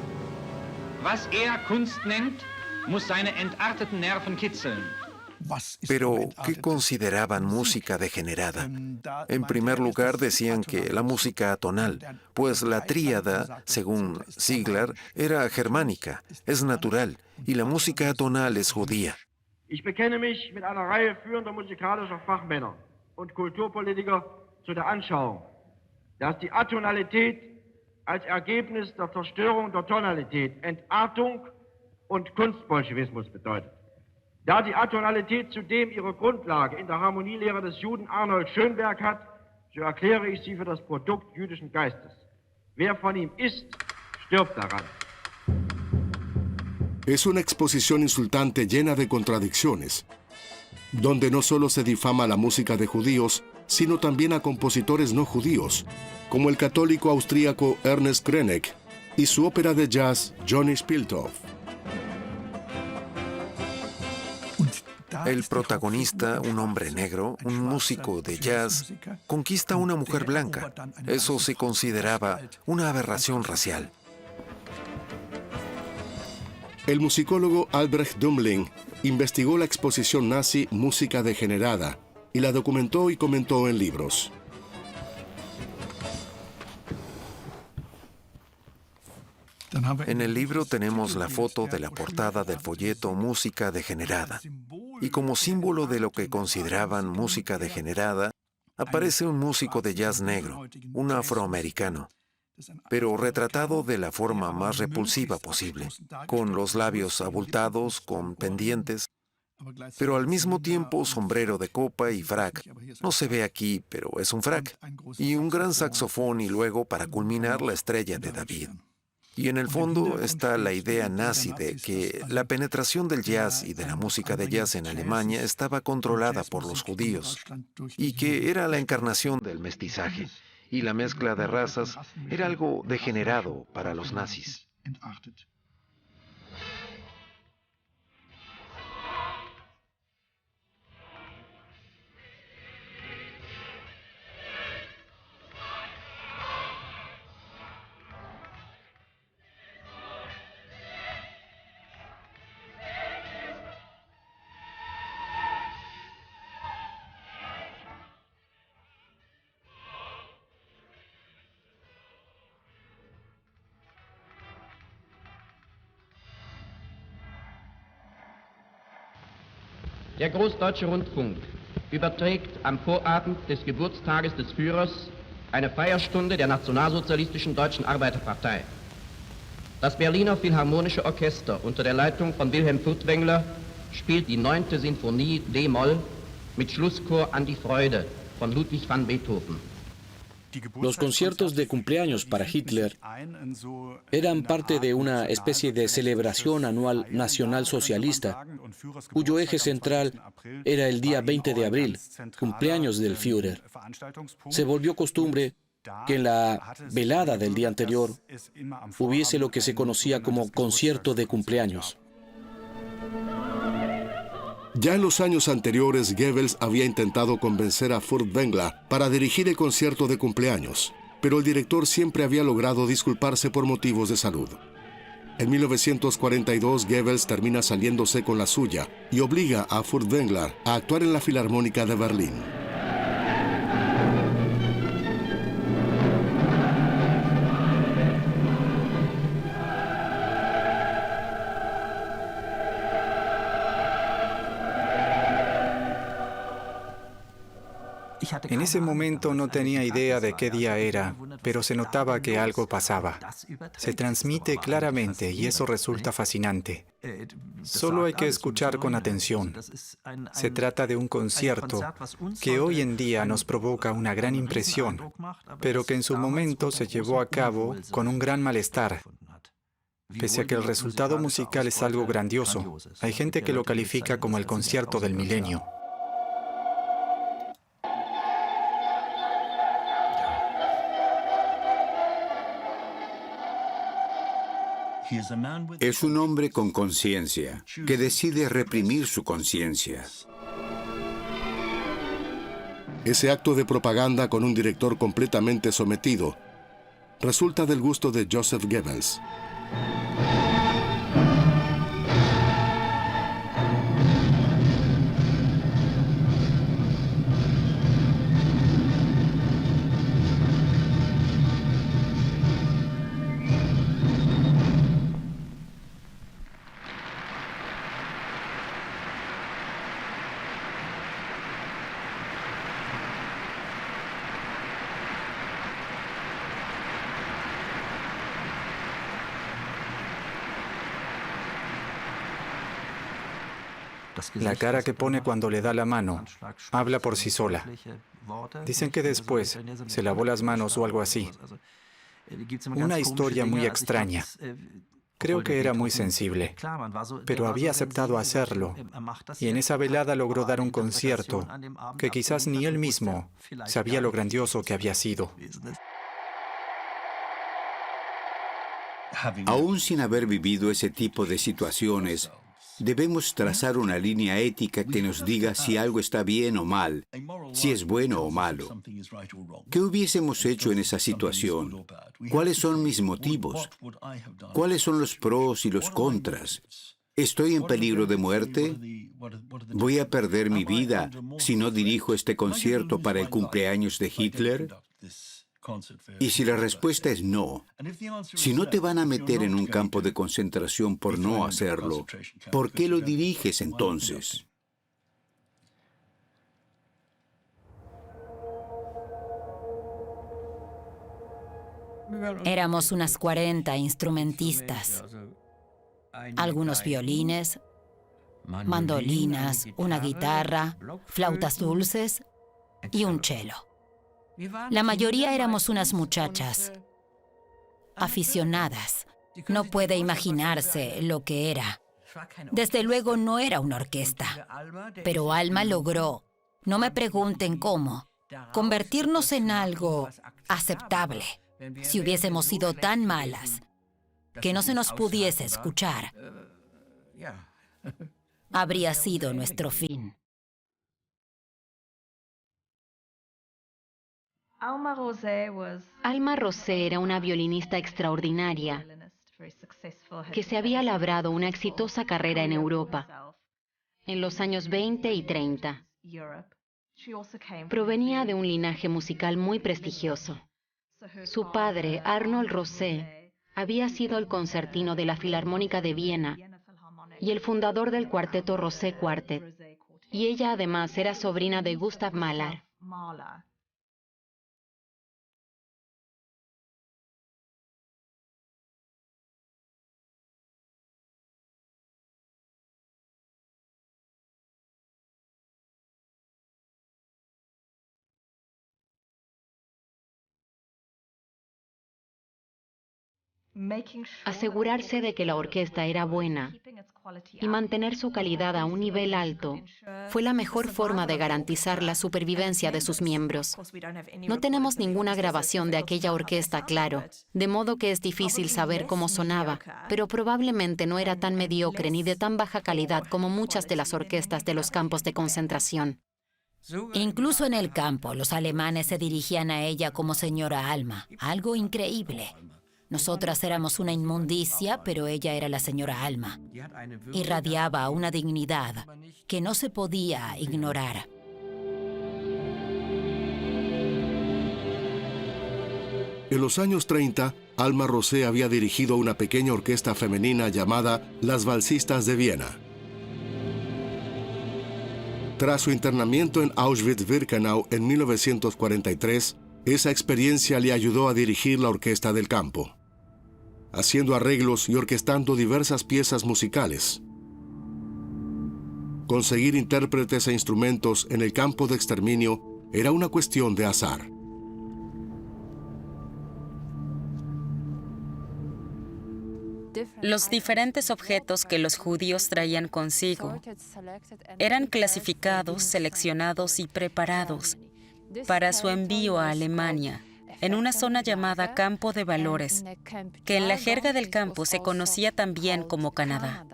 Was Kunst nennt, muss seine entarteten Nerven kitzeln. Pero, ¿qué consideraban música degenerada? En primer lugar, decían que la música atonal, pues la tríada, según Ziegler, era germánica, es natural, y la música atonal es judía. Ich bekenne mich mit einer Reihe führender musikalischer Fachmänner und Kulturpolitiker zu der Anschauung, dass die Atonalität als Ergebnis der Zerstörung der Tonalität Entartung und Kunstbolschewismus bedeutet. Da die Atonalität zudem ihre Grundlage in der Harmonielehre des Juden Arnold Schönberg hat, so erkläre ich sie für das Produkt jüdischen Geistes. Wer von ihm isst, stirbt daran. Es una exposición insultante llena de contradicciones, donde no solo se difama la música de judíos, sino también a compositores no judíos, como el católico austríaco Ernest Krenek y su ópera de jazz Johnny Spilthoff. El protagonista, un hombre negro, un músico de jazz, conquista a una mujer blanca. Eso se consideraba una aberración racial. El musicólogo Albrecht Dümmling investigó la exposición nazi Música Degenerada y la documentó y comentó en libros. En el libro tenemos la foto de la portada del folleto Música Degenerada. Y como símbolo de lo que consideraban música degenerada, aparece un músico de jazz negro, un afroamericano, pero retratado de la forma más repulsiva posible, con los labios abultados, con pendientes, pero al mismo tiempo sombrero de copa y frac. No se ve aquí, pero es un frac. Y un gran saxofón y luego, para culminar, la estrella de David. Y en el fondo está la idea nazi de que la penetración del jazz y de la música de jazz en Alemania estaba controlada por los judíos y que era la encarnación del mestizaje. Y la mezcla de razas era algo degenerado para los nazis. Der Großdeutsche Rundfunk überträgt am Vorabend des Geburtstages des Führers eine Feierstunde der Nationalsozialistischen Deutschen Arbeiterpartei. Das Berliner Philharmonische Orchester unter der Leitung von Wilhelm Furtwängler spielt die 9. Sinfonie D-Moll mit Schlusschor An die Freude von Ludwig van Beethoven. Los conciertos de cumpleaños para Hitler eran parte de una especie de celebración anual nacional socialista, cuyo eje central era el día 20 de abril, cumpleaños del Führer. Se volvió costumbre que en la velada del día anterior hubiese lo que se conocía como concierto de cumpleaños. Ya en los años anteriores, Goebbels había intentado convencer a Furtwängler para dirigir el concierto de cumpleaños, pero el director siempre había logrado disculparse por motivos de salud. En 1942, Goebbels termina saliéndose con la suya y obliga a Furtwängler a actuar en la Filarmónica de Berlín. En ese momento no tenía idea de qué día era, pero se notaba que algo pasaba. Se transmite claramente y eso resulta fascinante. Solo hay que escuchar con atención. Se trata de un concierto que hoy en día nos provoca una gran impresión, pero que en su momento se llevó a cabo con un gran malestar. Pese a que el resultado musical es algo grandioso, hay gente que lo califica como el concierto del milenio. Es un hombre con conciencia, que decide reprimir su conciencia. Ese acto de propaganda con un director completamente sometido resulta del gusto de Joseph Goebbels. La cara que pone cuando le da la mano habla por sí sola. Dicen que después se lavó las manos o algo así. Una historia muy extraña. Creo que era muy sensible, pero había aceptado hacerlo. Y en esa velada logró dar un concierto que quizás ni él mismo sabía lo grandioso que había sido. Aún sin haber vivido ese tipo de situaciones, debemos trazar una línea ética que nos diga si algo está bien o mal, si es bueno o malo. ¿Qué hubiésemos hecho en esa situación? ¿Cuáles son mis motivos? ¿Cuáles son los pros y los contras? ¿Estoy en peligro de muerte? ¿Voy a perder mi vida si no dirijo este concierto para el cumpleaños de Hitler? Y si la respuesta es no, si no te van a meter en un campo de concentración por no hacerlo, ¿por qué lo diriges entonces? Éramos unas 40 instrumentistas, algunos violines, mandolinas, una guitarra, flautas dulces y un cello. La mayoría éramos unas muchachas aficionadas. No puede imaginarse lo que era. Desde luego no era una orquesta, pero Alma logró, no me pregunten cómo, convertirnos en algo aceptable. Si hubiésemos sido tan malas que no se nos pudiese escuchar, habría sido nuestro fin. Alma Rosé era una violinista extraordinaria que se había labrado una exitosa carrera en Europa en los años 20 y 30. Provenía de un linaje musical muy prestigioso. Su padre, Arnold Rosé, había sido el concertino de la Filarmónica de Viena y el fundador del cuarteto Rosé Quartet, y ella además era sobrina de Gustav Mahler. Asegurarse de que la orquesta era buena y mantener su calidad a un nivel alto fue la mejor forma de garantizar la supervivencia de sus miembros. No tenemos ninguna grabación de aquella orquesta, claro, de modo que es difícil saber cómo sonaba, pero probablemente no era tan mediocre ni de tan baja calidad como muchas de las orquestas de los campos de concentración. Incluso en el campo, los alemanes se dirigían a ella como señora Alma, algo increíble. Nosotras éramos una inmundicia, pero ella era la señora Alma. Irradiaba una dignidad que no se podía ignorar. En los años 30, Alma Rosé había dirigido una pequeña orquesta femenina llamada Las Valsistas de Viena. Tras su internamiento en Auschwitz-Birkenau en 1943, esa experiencia le ayudó a dirigir la orquesta del campo, haciendo arreglos y orquestando diversas piezas musicales. Conseguir intérpretes e instrumentos en el campo de exterminio era una cuestión de azar. Los diferentes objetos que los judíos traían consigo eran clasificados, seleccionados y preparados para su envío a Alemania. en una zona llamada Campo de Valores, que en la jerga del campo se conocía también como Canadá.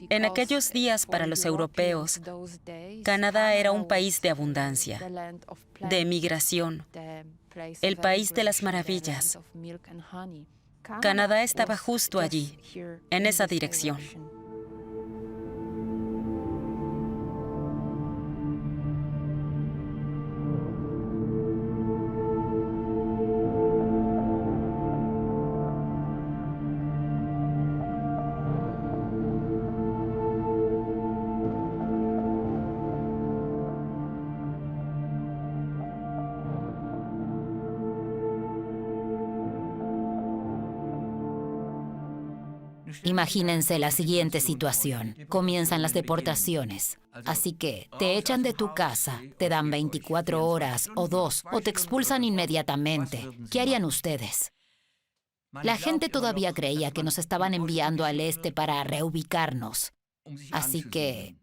En aquellos días para los europeos, Canadá era un país de abundancia, de emigración, el país de las maravillas. Canadá estaba justo allí, en esa dirección. Imagínense la siguiente situación. Comienzan las deportaciones. Así que te echan de tu casa, te dan 24 horas o 2, o te expulsan inmediatamente. ¿Qué harían ustedes? La gente todavía creía que nos estaban enviando al este para reubicarnos. Así que,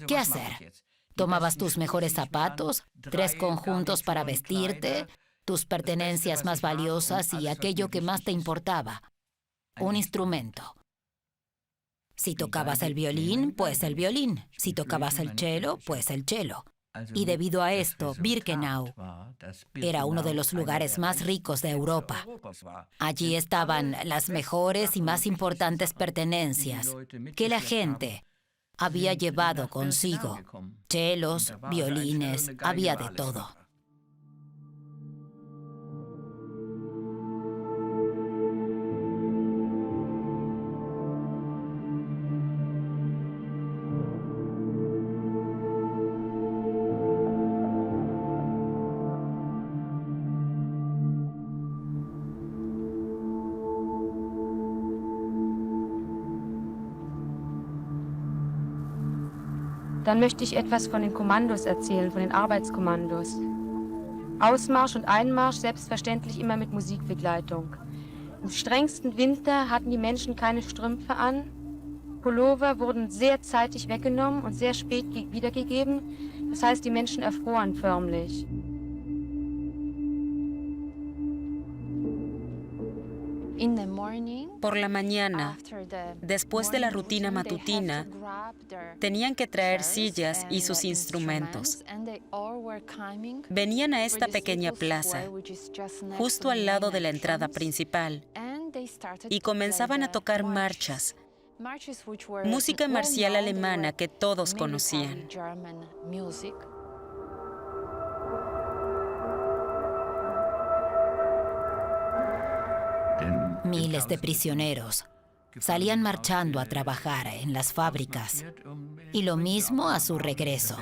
¿qué hacer? ¿Tomabas tus mejores zapatos, 3 conjuntos para vestirte, tus pertenencias más valiosas y aquello que más te importaba? Un instrumento. Si tocabas el violín, pues el violín. Si tocabas el cello, pues el cello. Y debido a esto, Birkenau era uno de los lugares más ricos de Europa. Allí estaban las mejores y más importantes pertenencias que la gente había llevado consigo. Chelos, violines, había de todo. Dann möchte ich etwas von den Kommandos erzählen, von den Arbeitskommandos. Ausmarsch und Einmarsch selbstverständlich immer mit Musikbegleitung. Im strengsten Winter hatten die Menschen keine Strümpfe an. Pullover wurden sehr zeitig weggenommen und sehr spät wiedergegeben. Das heißt, die Menschen erfroren förmlich. Por la mañana, después de la rutina matutina, tenían que traer sillas y sus instrumentos. Venían a esta pequeña plaza, justo al lado de la entrada principal, y comenzaban a tocar marchas, música marcial alemana que todos conocían. Miles de prisioneros salían marchando a trabajar en las fábricas, y lo mismo a su regreso.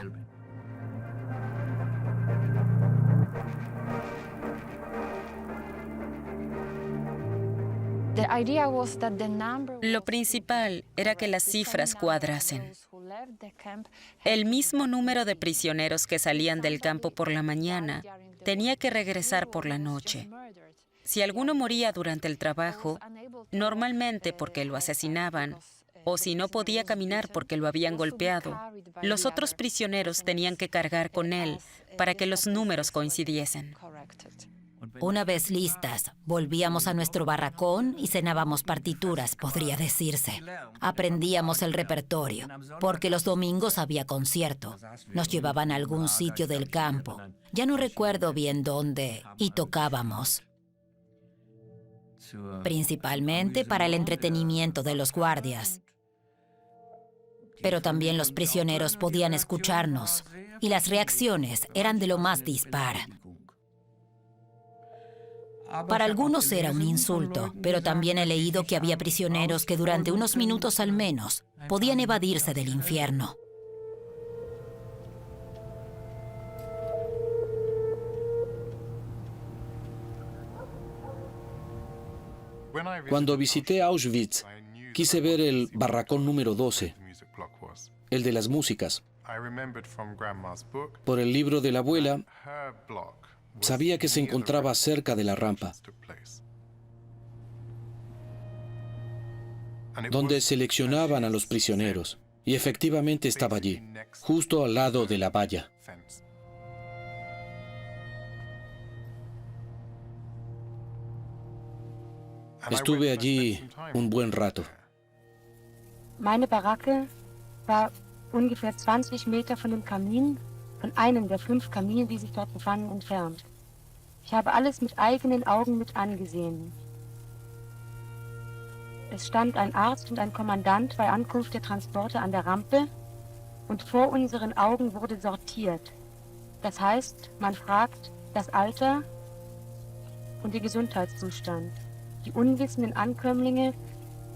Lo principal era que las cifras cuadrasen. El mismo número de prisioneros que salían del campo por la mañana tenía que regresar por la noche. Si alguno moría durante el trabajo, normalmente porque lo asesinaban, o si no podía caminar porque lo habían golpeado, los otros prisioneros tenían que cargar con él para que los números coincidiesen. Una vez listas, volvíamos a nuestro barracón y cenábamos partituras, podría decirse. Aprendíamos el repertorio, porque los domingos había concierto. Nos llevaban a algún sitio del campo, ya no recuerdo bien dónde, y tocábamos. Principalmente para el entretenimiento de los guardias. Pero también los prisioneros podían escucharnos, y las reacciones eran de lo más dispar. Para algunos era un insulto, pero también he leído que había prisioneros que durante unos minutos al menos podían evadirse del infierno. Cuando visité Auschwitz, quise ver el barracón número 12, el de las músicas. Por el libro de la abuela, sabía que se encontraba cerca de la rampa, donde seleccionaban a los prisioneros, y efectivamente estaba allí, justo al lado de la valla. Estuve allí un buen rato. Meine Baracke war ungefähr 20 Meter von dem Kamin, von einem der 5 Kamine, die sich dort befanden, entfernt. Ich habe alles mit eigenen Augen mit angesehen. Es stand ein Arzt und ein Kommandant bei Ankunft der Transporte an der Rampe und vor unseren Augen wurde sortiert. Das heißt, man fragt das Alter und den Gesundheitszustand. Die unwissenden Ankömmlinge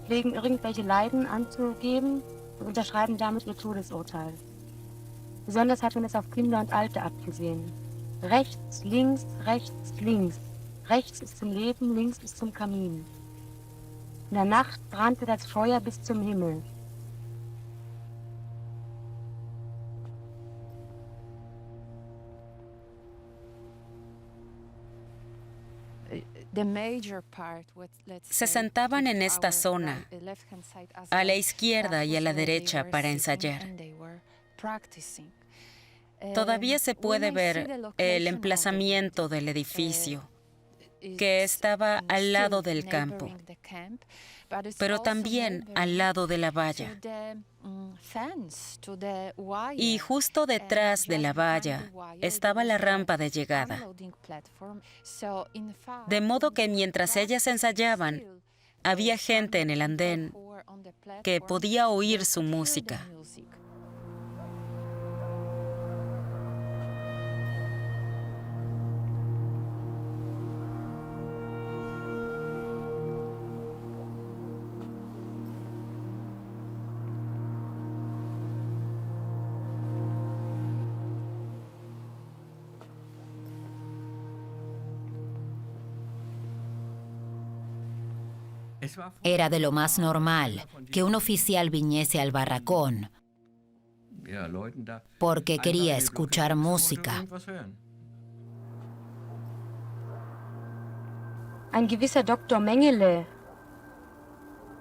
pflegen irgendwelche Leiden anzugeben und unterschreiben damit ihr Todesurteil. Besonders hat man es auf Kinder und Alte abgesehen. Rechts, links, rechts, links. Rechts ist zum Leben, links ist zum Kamin. In der Nacht brannte das Feuer bis zum Himmel. Se sentaban en esta zona, a la izquierda y a la derecha, para ensayar. Todavía se puede ver el emplazamiento del edificio, que estaba al lado del campo, pero también al lado de la valla. Y justo detrás de la valla estaba la rampa de llegada. De modo que mientras ellas ensayaban, había gente en el andén que podía oír su música. Era de lo más normal que un oficial viniese al barracón porque quería escuchar música. Ein gewisser Dr. Mengele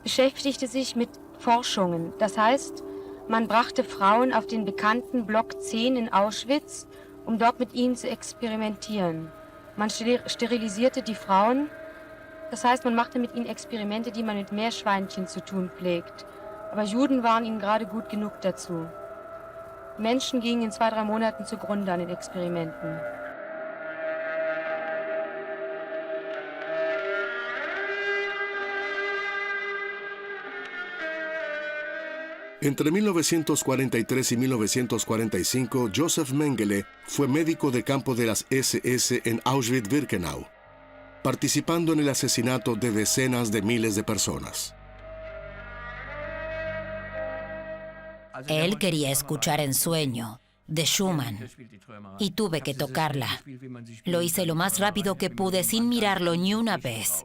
beschäftigte sich mit Forschungen. Das heißt, man brachte Frauen auf den bekannten Block 10 in Auschwitz, um dort mit ihnen zu experimentieren. Man sterilisierte die Frauen. Das heißt, man machte mit ihnen Experimente, die man mit Meerschweinchen zu tun pflegt. Aber Juden waren ihnen gerade gut genug dazu. Menschen gingen in 2-3 Monaten zugrunde an den Experimenten. Entre 1943 y 1945, Josef Mengele fue médico de campo de las SS en Auschwitz-Birkenau, participando en el asesinato de decenas de miles de personas. Él quería escuchar Ensueño, de Schumann, y tuve que tocarla. Lo hice lo más rápido que pude sin mirarlo ni una vez.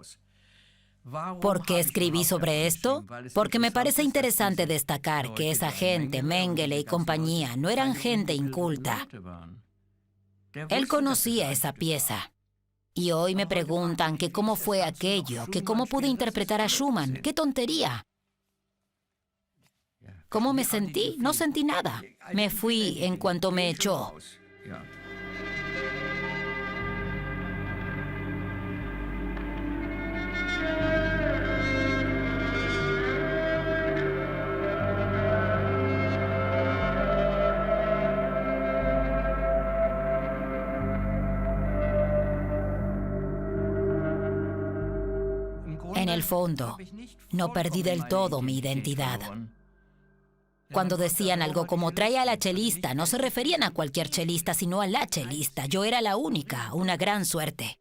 ¿Por qué escribí sobre esto? Porque me parece interesante destacar que esa gente, Mengele y compañía, no eran gente inculta. Él conocía esa pieza. Y hoy me preguntan que cómo fue aquello, que cómo pude interpretar a Schumann. ¡Qué tontería! ¿Cómo me sentí? No sentí nada. Me fui en cuanto me echó. En el fondo, no perdí del todo mi identidad. Cuando decían algo como trae a la chelista, no se referían a cualquier chelista, sino a la chelista. Yo era la única, una gran suerte.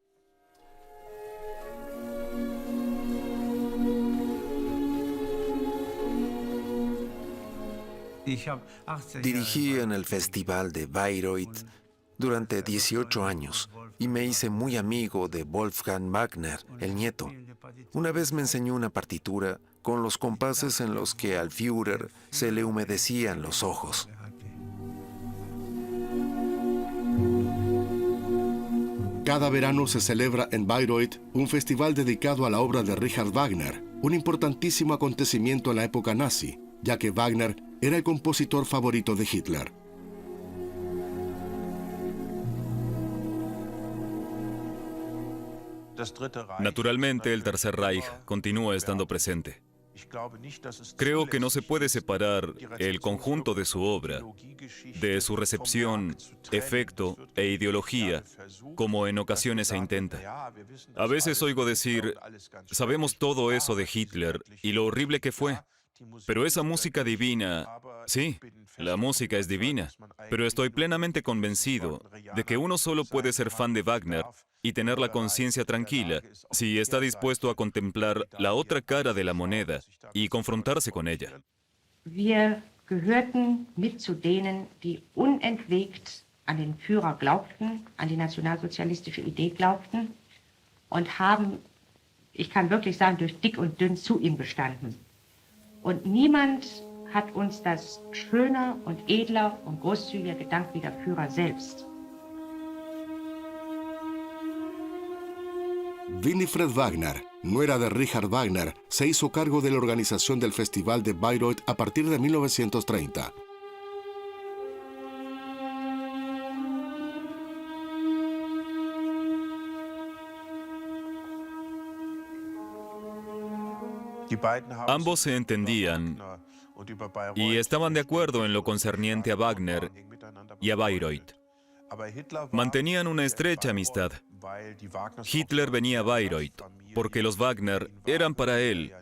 Dirigí en el Festival de Bayreuth durante 18 años y me hice muy amigo de Wolfgang Wagner, el nieto. Una vez me enseñó una partitura con los compases en los que al Führer se le humedecían los ojos. Cada verano se celebra en Bayreuth un festival dedicado a la obra de Richard Wagner, un importantísimo acontecimiento en la época nazi, ya que Wagner era el compositor favorito de Hitler. Naturalmente, el Tercer Reich continúa estando presente. Creo que no se puede separar el conjunto de su obra de su recepción, efecto e ideología, como en ocasiones se intenta. A veces oigo decir, sabemos todo eso de Hitler y lo horrible que fue, pero esa música divina, sí, la música es divina, pero estoy plenamente convencido de que uno solo puede ser fan de Wagner y tener la conciencia tranquila si está dispuesto a contemplar la otra cara de la moneda y confrontarse con ella. Wir gehörten mit zu denen, die unentwegt an den Führer glaubten, an die nationalsozialistische Idee glaubten und haben, ich kann wirklich sagen, durch dick und dünn zu ihm gestanden. Und niemand hat uns das schöner und edler und großzügiger gedankt wie der Führer selbst. Winifred Wagner, nuera de Richard Wagner, se hizo cargo de la organización del Festival de Bayreuth a partir de 1930. Ambos se entendían y estaban de acuerdo en lo concerniente a Wagner y a Bayreuth. Mantenían una estrecha amistad. Hitler venía a Bayreuth porque los Wagner eran para él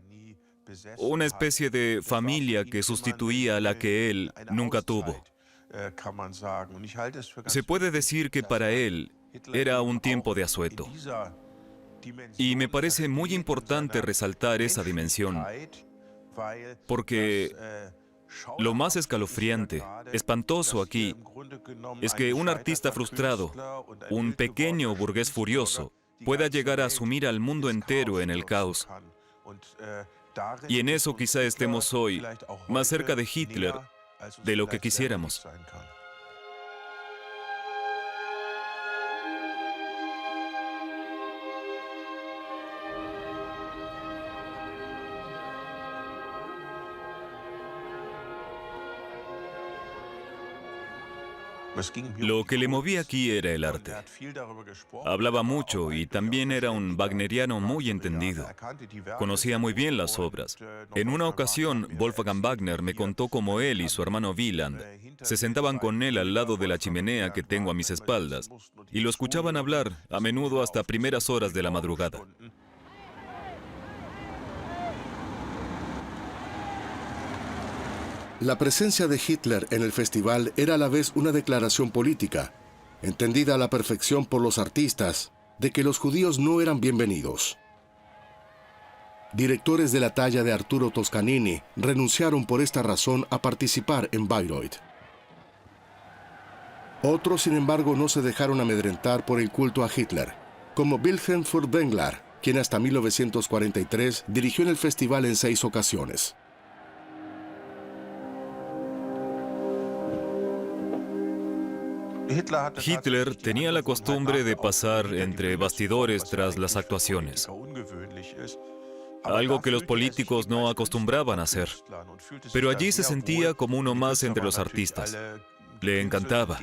una especie de familia que sustituía a la que él nunca tuvo. Se puede decir que para él era un tiempo de asueto. Y me parece muy importante resaltar esa dimensión, porque lo más escalofriante, espantoso aquí, es que un artista frustrado, un pequeño burgués furioso, pueda llegar a asumir al mundo entero en el caos. Y en eso quizá estemos hoy más cerca de Hitler de lo que quisiéramos. Lo que le movía aquí era el arte. Hablaba mucho y también era un wagneriano muy entendido. Conocía muy bien las obras. En una ocasión, Wolfgang Wagner me contó cómo él y su hermano Wieland se sentaban con él al lado de la chimenea que tengo a mis espaldas y lo escuchaban hablar, a menudo hasta primeras horas de la madrugada. La presencia de Hitler en el festival era a la vez una declaración política, entendida a la perfección por los artistas, de que los judíos no eran bienvenidos. Directores de la talla de Arturo Toscanini renunciaron por esta razón a participar en Bayreuth. Otros, sin embargo, no se dejaron amedrentar por el culto a Hitler, como Wilhelm Furtwängler, quien hasta 1943 dirigió en el festival en 6 ocasiones. Hitler tenía la costumbre de pasar entre bastidores tras las actuaciones, algo que los políticos no acostumbraban a hacer. Pero allí se sentía como uno más entre los artistas. Le encantaba.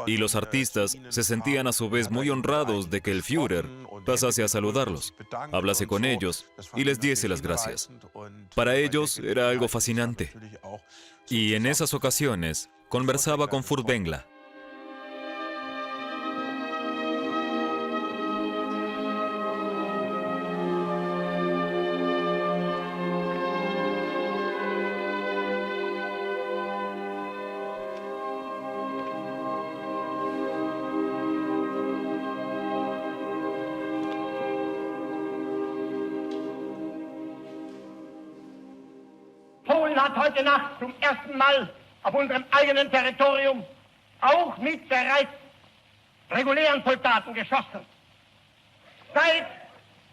Y los artistas se sentían a su vez muy honrados de que el Führer pasase a saludarlos, hablase con ellos y les diese las gracias. Para ellos era algo fascinante. Y en esas ocasiones conversaba con Furtwängler. Polen hat heute Nacht zum ersten Mal auf unserem eigenen Territorium auch mit bereits regulären Soldaten geschossen. Seit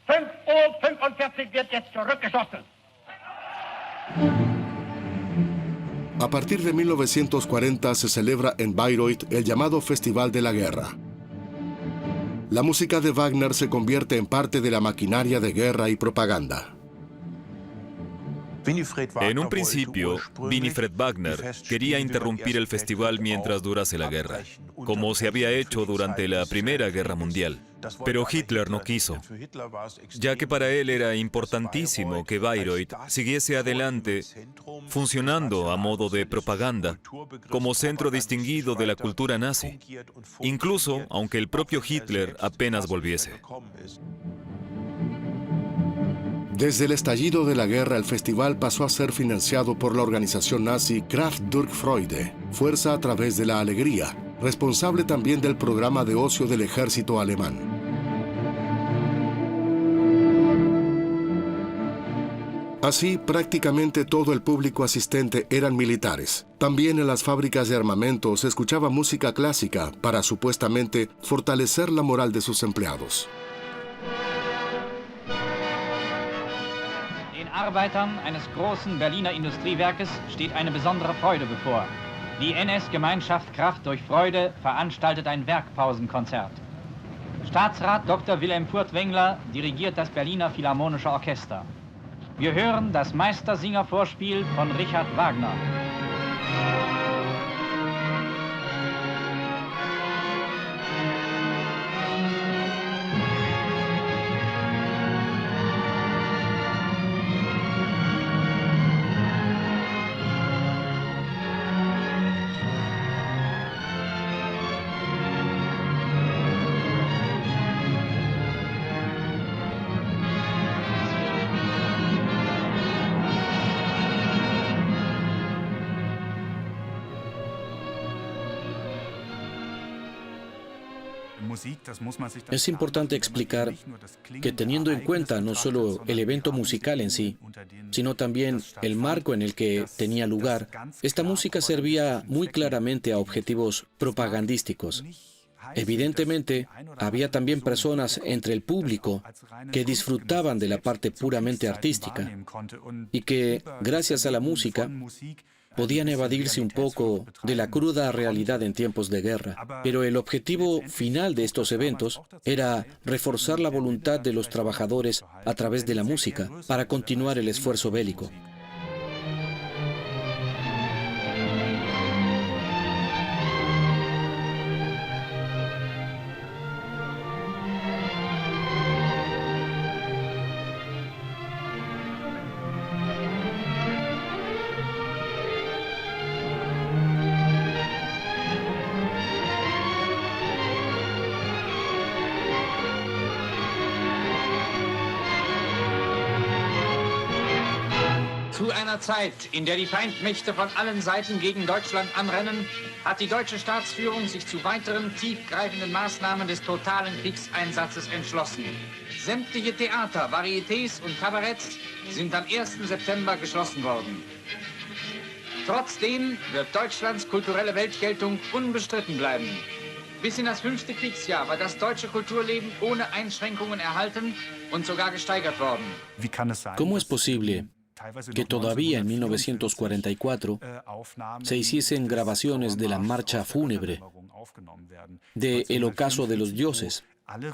5:45 Uhr wird jetzt zurückgeschossen. A partir de 1940 se celebra en Bayreuth el llamado Festival de la Guerra. La música de Wagner se convierte en parte de la maquinaria de guerra y propaganda. En un principio, Winifred Wagner quería interrumpir el festival mientras durase la guerra, como se había hecho durante la Primera Guerra Mundial. Pero Hitler no quiso, ya que para él era importantísimo que Bayreuth siguiese adelante, funcionando a modo de propaganda, como centro distinguido de la cultura nazi, incluso aunque el propio Hitler apenas volviese. Desde el estallido de la guerra, el festival pasó a ser financiado por la organización nazi Kraft durch Freude, Fuerza a través de la alegría, responsable también del programa de ocio del ejército alemán. Así, prácticamente todo el público asistente eran militares. También en las fábricas de armamento se escuchaba música clásica para supuestamente fortalecer la moral de sus empleados. Arbeitern eines großen Berliner Industriewerkes steht eine besondere Freude bevor. Die NS-Gemeinschaft Kraft durch Freude veranstaltet ein Werkpausenkonzert. Staatsrat Dr. Wilhelm Furtwängler dirigiert das Berliner Philharmonische Orchester. Wir hören das Meistersinger-Vorspiel von Richard Wagner. Es importante explicar que teniendo en cuenta no solo el evento musical en sí, sino también el marco en el que tenía lugar, esta música servía muy claramente a objetivos propagandísticos. Evidentemente, había también personas entre el público que disfrutaban de la parte puramente artística y que, gracias a la música, podían evadirse un poco de la cruda realidad en tiempos de guerra. Pero el objetivo final de estos eventos era reforzar la voluntad de los trabajadores a través de la música para continuar el esfuerzo bélico. Zu einer Zeit, in der die Feindmächte von allen Seiten gegen Deutschland anrennen, hat die deutsche Staatsführung sich zu weiteren tiefgreifenden Maßnahmen des totalen Kriegseinsatzes entschlossen. Sämtliche Theater, Varietés und Kabaretts sind am 1. September geschlossen worden. Trotzdem wird Deutschlands kulturelle Weltgeltung unbestritten bleiben. Bis in das 5. Kriegsjahr war das deutsche Kulturleben ohne Einschränkungen erhalten und sogar gesteigert worden. ¿Cómo es posible que todavía en 1944 se hiciesen grabaciones de la marcha fúnebre, de El ocaso de los dioses,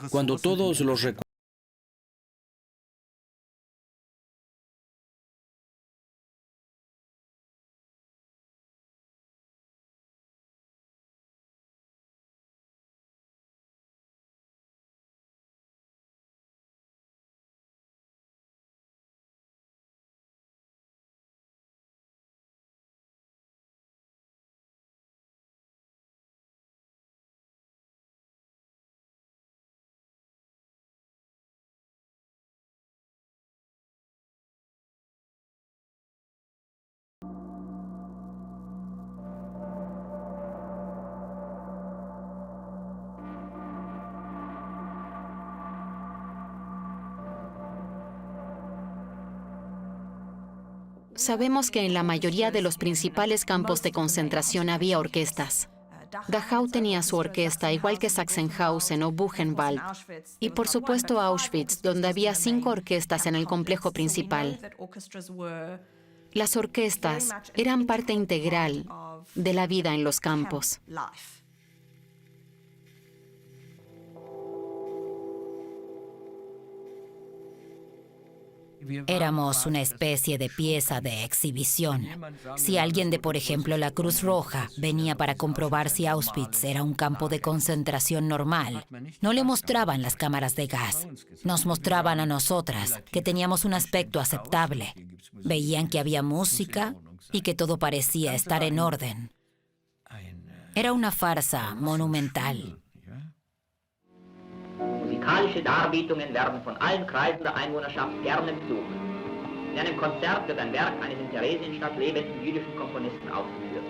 cuando todos los recuerdos Sabemos que en la mayoría de los principales campos de concentración había orquestas. Dachau tenía su orquesta, igual que Sachsenhausen o Buchenwald. Y por supuesto Auschwitz, donde había 5 orquestas en el complejo principal. Las orquestas eran parte integral de la vida en los campos. Éramos una especie de pieza de exhibición. Si alguien de, por ejemplo, la Cruz Roja venía para comprobar si Auschwitz era un campo de concentración normal, no le mostraban las cámaras de gas. Nos mostraban a nosotras, que teníamos un aspecto aceptable. Veían que había música y que todo parecía estar en orden. Era una farsa monumental. Musikalische Darbietungen werden von allen Kreisen der Einwohnerschaft gerne besucht. In einem Konzert wird ein Werk eines in Theresienstadt lebenden jüdischen Komponisten aufgeführt.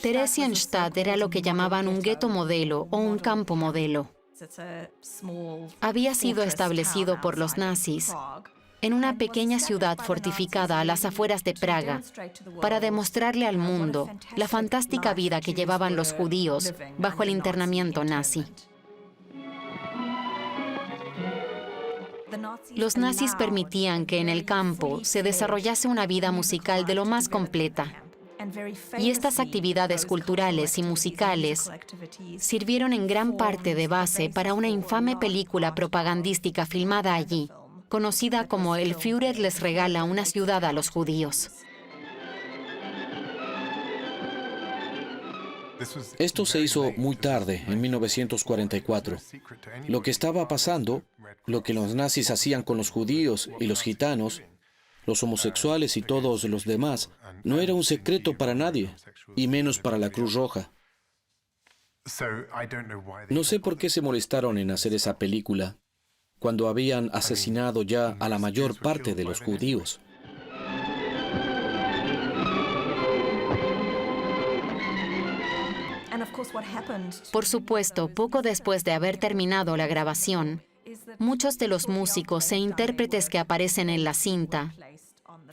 Theresienstadt era lo que llamaban un gueto modelo o un campo modelo. Había sido establecido por los nazis en una pequeña ciudad fortificada a las afueras de Praga para demostrarle al mundo la fantástica vida que llevaban los judíos bajo el internamiento nazi. Los nazis permitían que en el campo se desarrollase una vida musical de lo más completa. Y estas actividades culturales y musicales sirvieron en gran parte de base para una infame película propagandística filmada allí, conocida como El Führer les regala una ciudad a los judíos. Esto se hizo muy tarde, en 1944. Lo que estaba pasando, lo que los nazis hacían con los judíos y los gitanos, los homosexuales y todos los demás, no era un secreto para nadie, y menos para la Cruz Roja. No sé por qué se molestaron en hacer esa película, cuando habían asesinado ya a la mayor parte de los judíos. Por supuesto, poco después de haber terminado la grabación, muchos de los músicos e intérpretes que aparecen en la cinta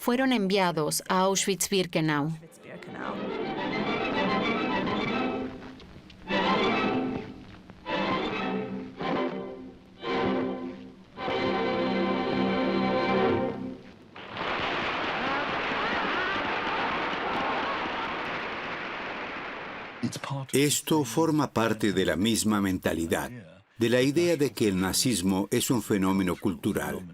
fueron enviados a Auschwitz-Birkenau. Esto forma parte de la misma mentalidad, de la idea de que el nazismo es un fenómeno cultural.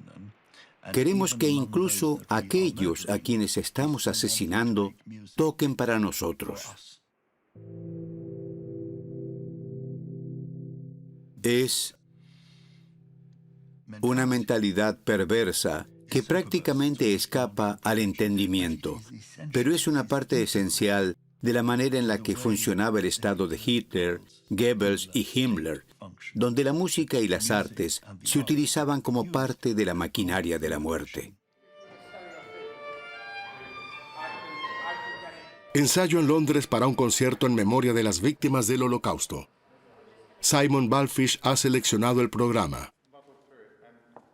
Queremos que incluso aquellos a quienes estamos asesinando toquen para nosotros. Es una mentalidad perversa que prácticamente escapa al entendimiento, pero es una parte esencial de la manera en la que funcionaba el Estado de Hitler, Goebbels y Himmler, donde la música y las artes se utilizaban como parte de la maquinaria de la muerte. Ensayo en Londres para un concierto en memoria de las víctimas del Holocausto. Simon Wallfisch ha seleccionado el programa.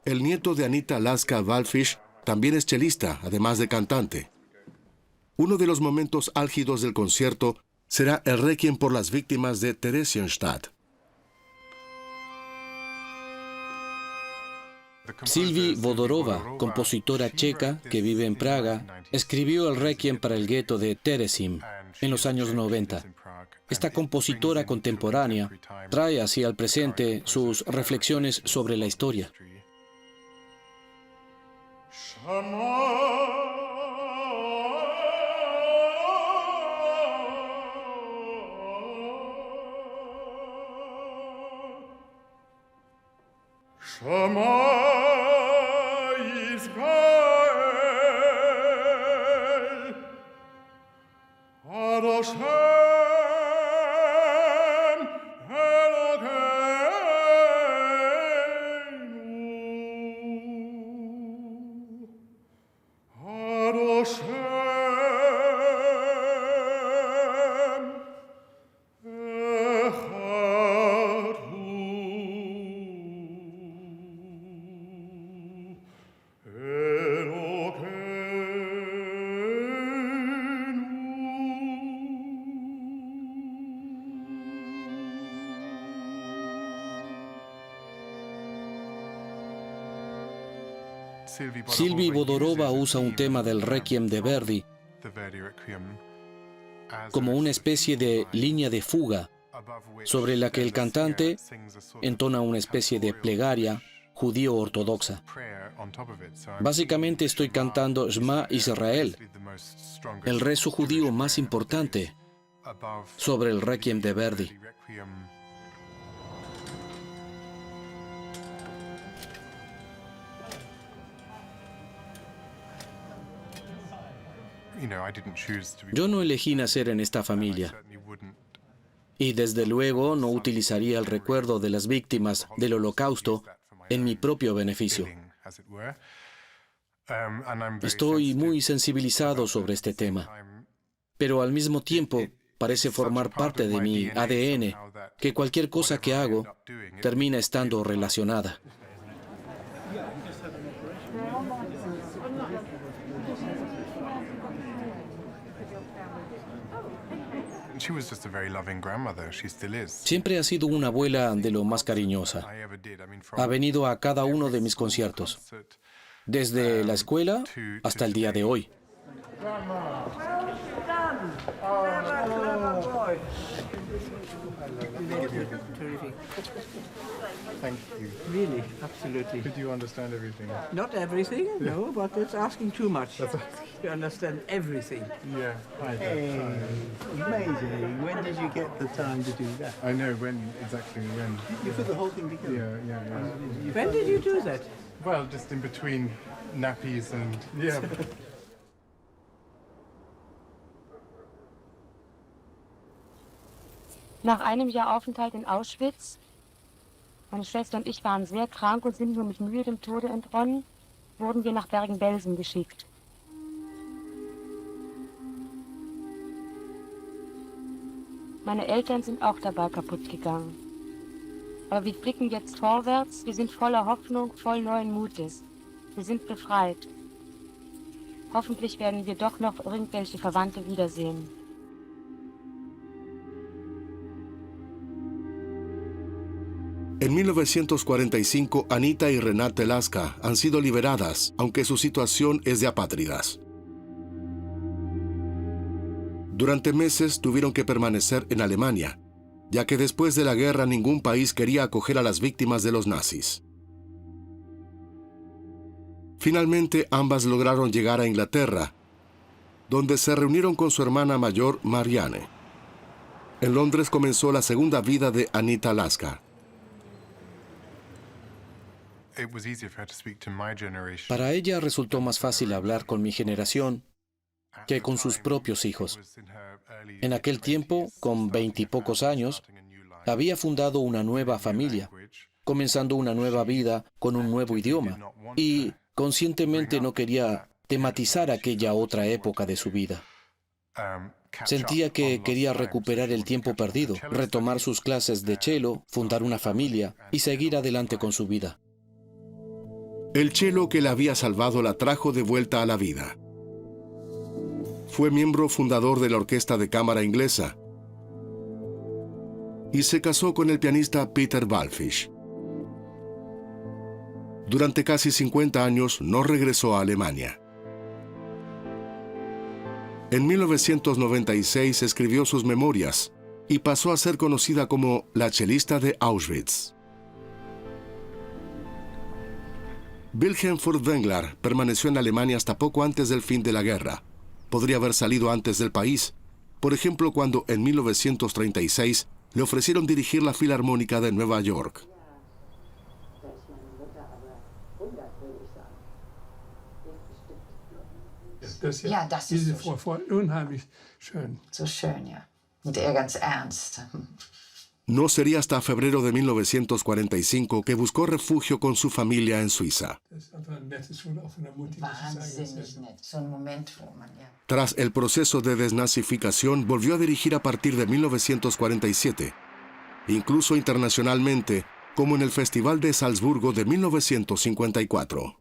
El nieto de Anita Laska Wallfisch también es chelista, además de cantante. Uno de los momentos álgidos del concierto será el Requiem por las víctimas de Theresienstadt. Sylvie Vodorova, compositora checa que vive en Praga, escribió el Requiem para el gueto de Terezín en los años 90. Esta compositora contemporánea trae así al presente sus reflexiones sobre la historia. Sylvie Bodorova usa un tema del Requiem de Verdi como una especie de línea de fuga sobre la que el cantante entona una especie de plegaria judío ortodoxa. Básicamente estoy cantando Shema Israel, el rezo judío más importante, sobre el Requiem de Verdi. Yo no elegí nacer en esta familia y desde luego no utilizaría el recuerdo de las víctimas del Holocausto en mi propio beneficio. Estoy muy sensibilizado sobre este tema, pero al mismo tiempo parece formar parte de mi ADN que cualquier cosa que hago termina estando relacionada. Siempre ha sido una abuela de lo más cariñosa. Ha venido a cada uno de mis conciertos, desde la escuela hasta el día de hoy. Thank you. Really, absolutely. Did you understand everything? Not everything, no, but it's asking too much to understand everything. Yeah, hey, amazing. When did you get the time to do that? I know when, exactly when. You put the whole thing together? Yeah. When did you do that? Well, just in between nappies and, yeah. Nach einem Jahr Aufenthalt in Auschwitz, meine Schwester und ich waren sehr krank und sind nur mit Mühe dem Tode entronnen, wurden wir nach Bergen-Belsen geschickt. Meine Eltern sind auch dabei kaputt gegangen. Aber wir blicken jetzt vorwärts, wir sind voller Hoffnung, voll neuen Mutes. Wir sind befreit. Hoffentlich werden wir doch noch irgendwelche Verwandte wiedersehen. En 1945, Anita y Renate Laska han sido liberadas, aunque su situación es de apátridas. Durante meses tuvieron que permanecer en Alemania, ya que después de la guerra ningún país quería acoger a las víctimas de los nazis. Finalmente, ambas lograron llegar a Inglaterra, donde se reunieron con su hermana mayor, Marianne. En Londres comenzó la segunda vida de Anita Laska. Para ella resultó más fácil hablar con mi generación que con sus propios hijos. En aquel tiempo, con 20 y pocos años, había fundado una nueva familia, comenzando una nueva vida con un nuevo idioma, y conscientemente no quería tematizar aquella otra época de su vida. Sentía que quería recuperar el tiempo perdido, retomar sus clases de cello, fundar una familia y seguir adelante con su vida. El cello que la había salvado la trajo de vuelta a la vida. Fue miembro fundador de la Orquesta de Cámara Inglesa y se casó con el pianista Peter Wallfisch. Durante casi 50 años no regresó a Alemania. En 1996 escribió sus memorias y pasó a ser conocida como la chelista de Auschwitz. Wilhelm Furtwängler permaneció en Alemania hasta poco antes del fin de la guerra. Podría haber salido antes del país, por ejemplo cuando en 1936 le ofrecieron dirigir la Filarmónica de Nueva York. Ja, das ist diese Frau voll unheimlich schön. So schön, ja. Und ganz ernst. No sería hasta febrero de 1945 que buscó refugio con su familia en Suiza. Tras el proceso de desnazificación, volvió a dirigir a partir de 1947, incluso internacionalmente, como en el Festival de Salzburgo de 1954.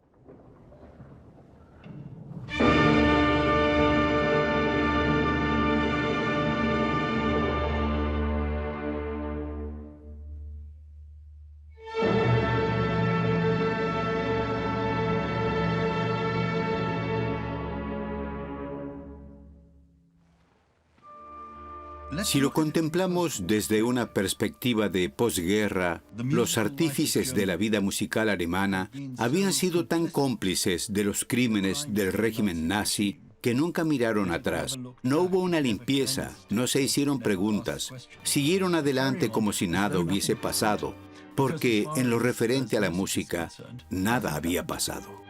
Si lo contemplamos desde una perspectiva de posguerra, los artífices de la vida musical alemana habían sido tan cómplices de los crímenes del régimen nazi que nunca miraron atrás. No hubo una limpieza, no se hicieron preguntas. Siguieron adelante como si nada hubiese pasado, porque en lo referente a la música, nada había pasado.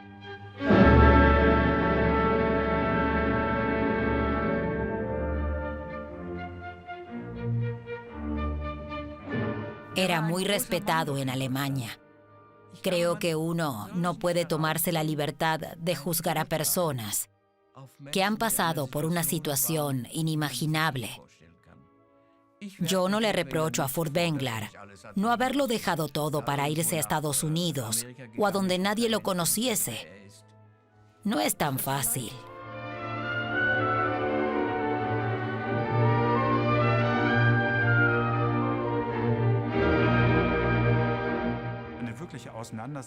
Era muy respetado en Alemania. Creo que uno no puede tomarse la libertad de juzgar a personas que han pasado por una situación inimaginable. Yo no le reprocho a Furtwängler no haberlo dejado todo para irse a Estados Unidos o a donde nadie lo conociese. No es tan fácil.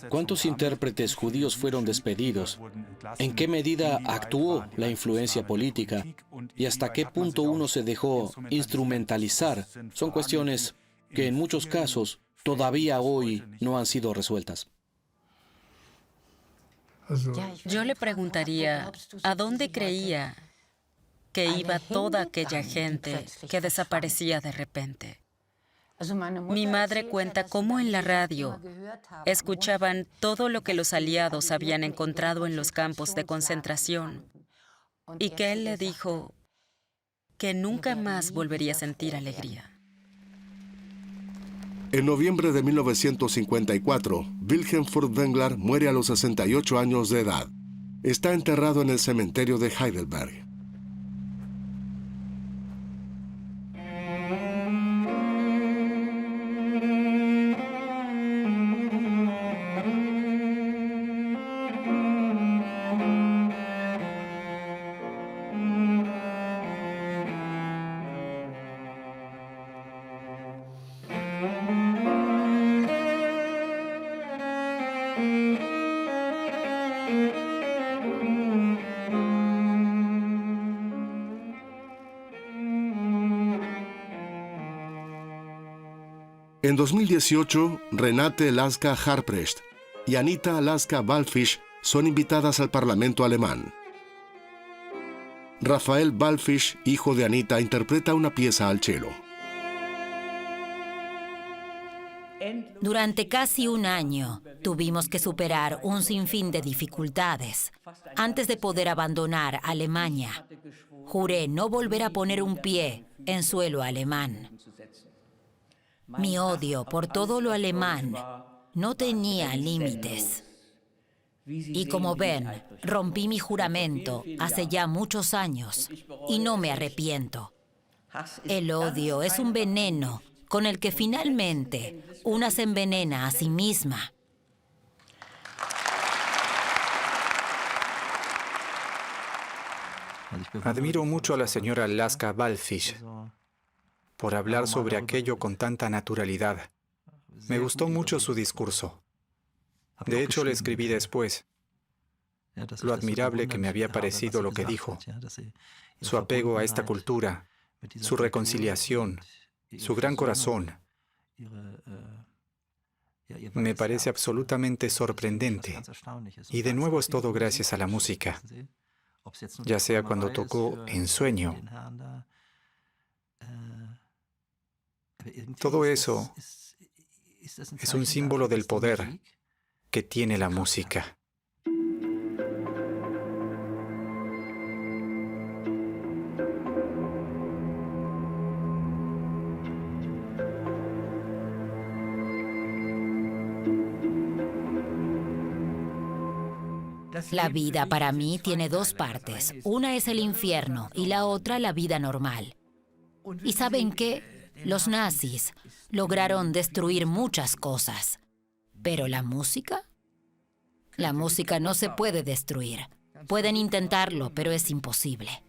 ¿Cuántos intérpretes judíos fueron despedidos? ¿En qué medida actuó la influencia política? ¿Y hasta qué punto uno se dejó instrumentalizar? Son cuestiones que en muchos casos todavía hoy no han sido resueltas. Yo le preguntaría, ¿a dónde creía que iba toda aquella gente que desaparecía de repente? Mi madre cuenta cómo en la radio escuchaban todo lo que los aliados habían encontrado en los campos de concentración y que él le dijo que nunca más volvería a sentir alegría. En noviembre de 1954, Wilhelm Furtwängler muere a los 68 años de edad. Está enterrado en el cementerio de Heidelberg. En 2018, Renate Lasker-Harprecht y Anita Lasker-Wallfisch son invitadas al Parlamento alemán. Rafael Wallfisch, hijo de Anita, interpreta una pieza al cello. Durante casi un año tuvimos que superar un sinfín de dificultades antes de poder abandonar Alemania. Juré no volver a poner un pie en suelo alemán. Mi odio por todo lo alemán no tenía límites. Y como ven, rompí mi juramento hace ya muchos años y no me arrepiento. El odio es un veneno con el que finalmente una se envenena a sí misma. Admiro mucho a la señora Lasker-Wallfisch por hablar sobre aquello con tanta naturalidad. Me gustó mucho su discurso. De hecho, le escribí después lo admirable que me había parecido lo que dijo, su apego a esta cultura, su reconciliación, su gran corazón. Me parece absolutamente sorprendente. Y de nuevo es todo gracias a la música, ya sea cuando tocó en sueño. Todo eso es un símbolo del poder que tiene la música. La vida para mí tiene dos partes. Una es el infierno y la otra la vida normal. ¿Y saben qué? Los nazis lograron destruir muchas cosas. ¿Pero la música? La música no se puede destruir. Pueden intentarlo, pero es imposible.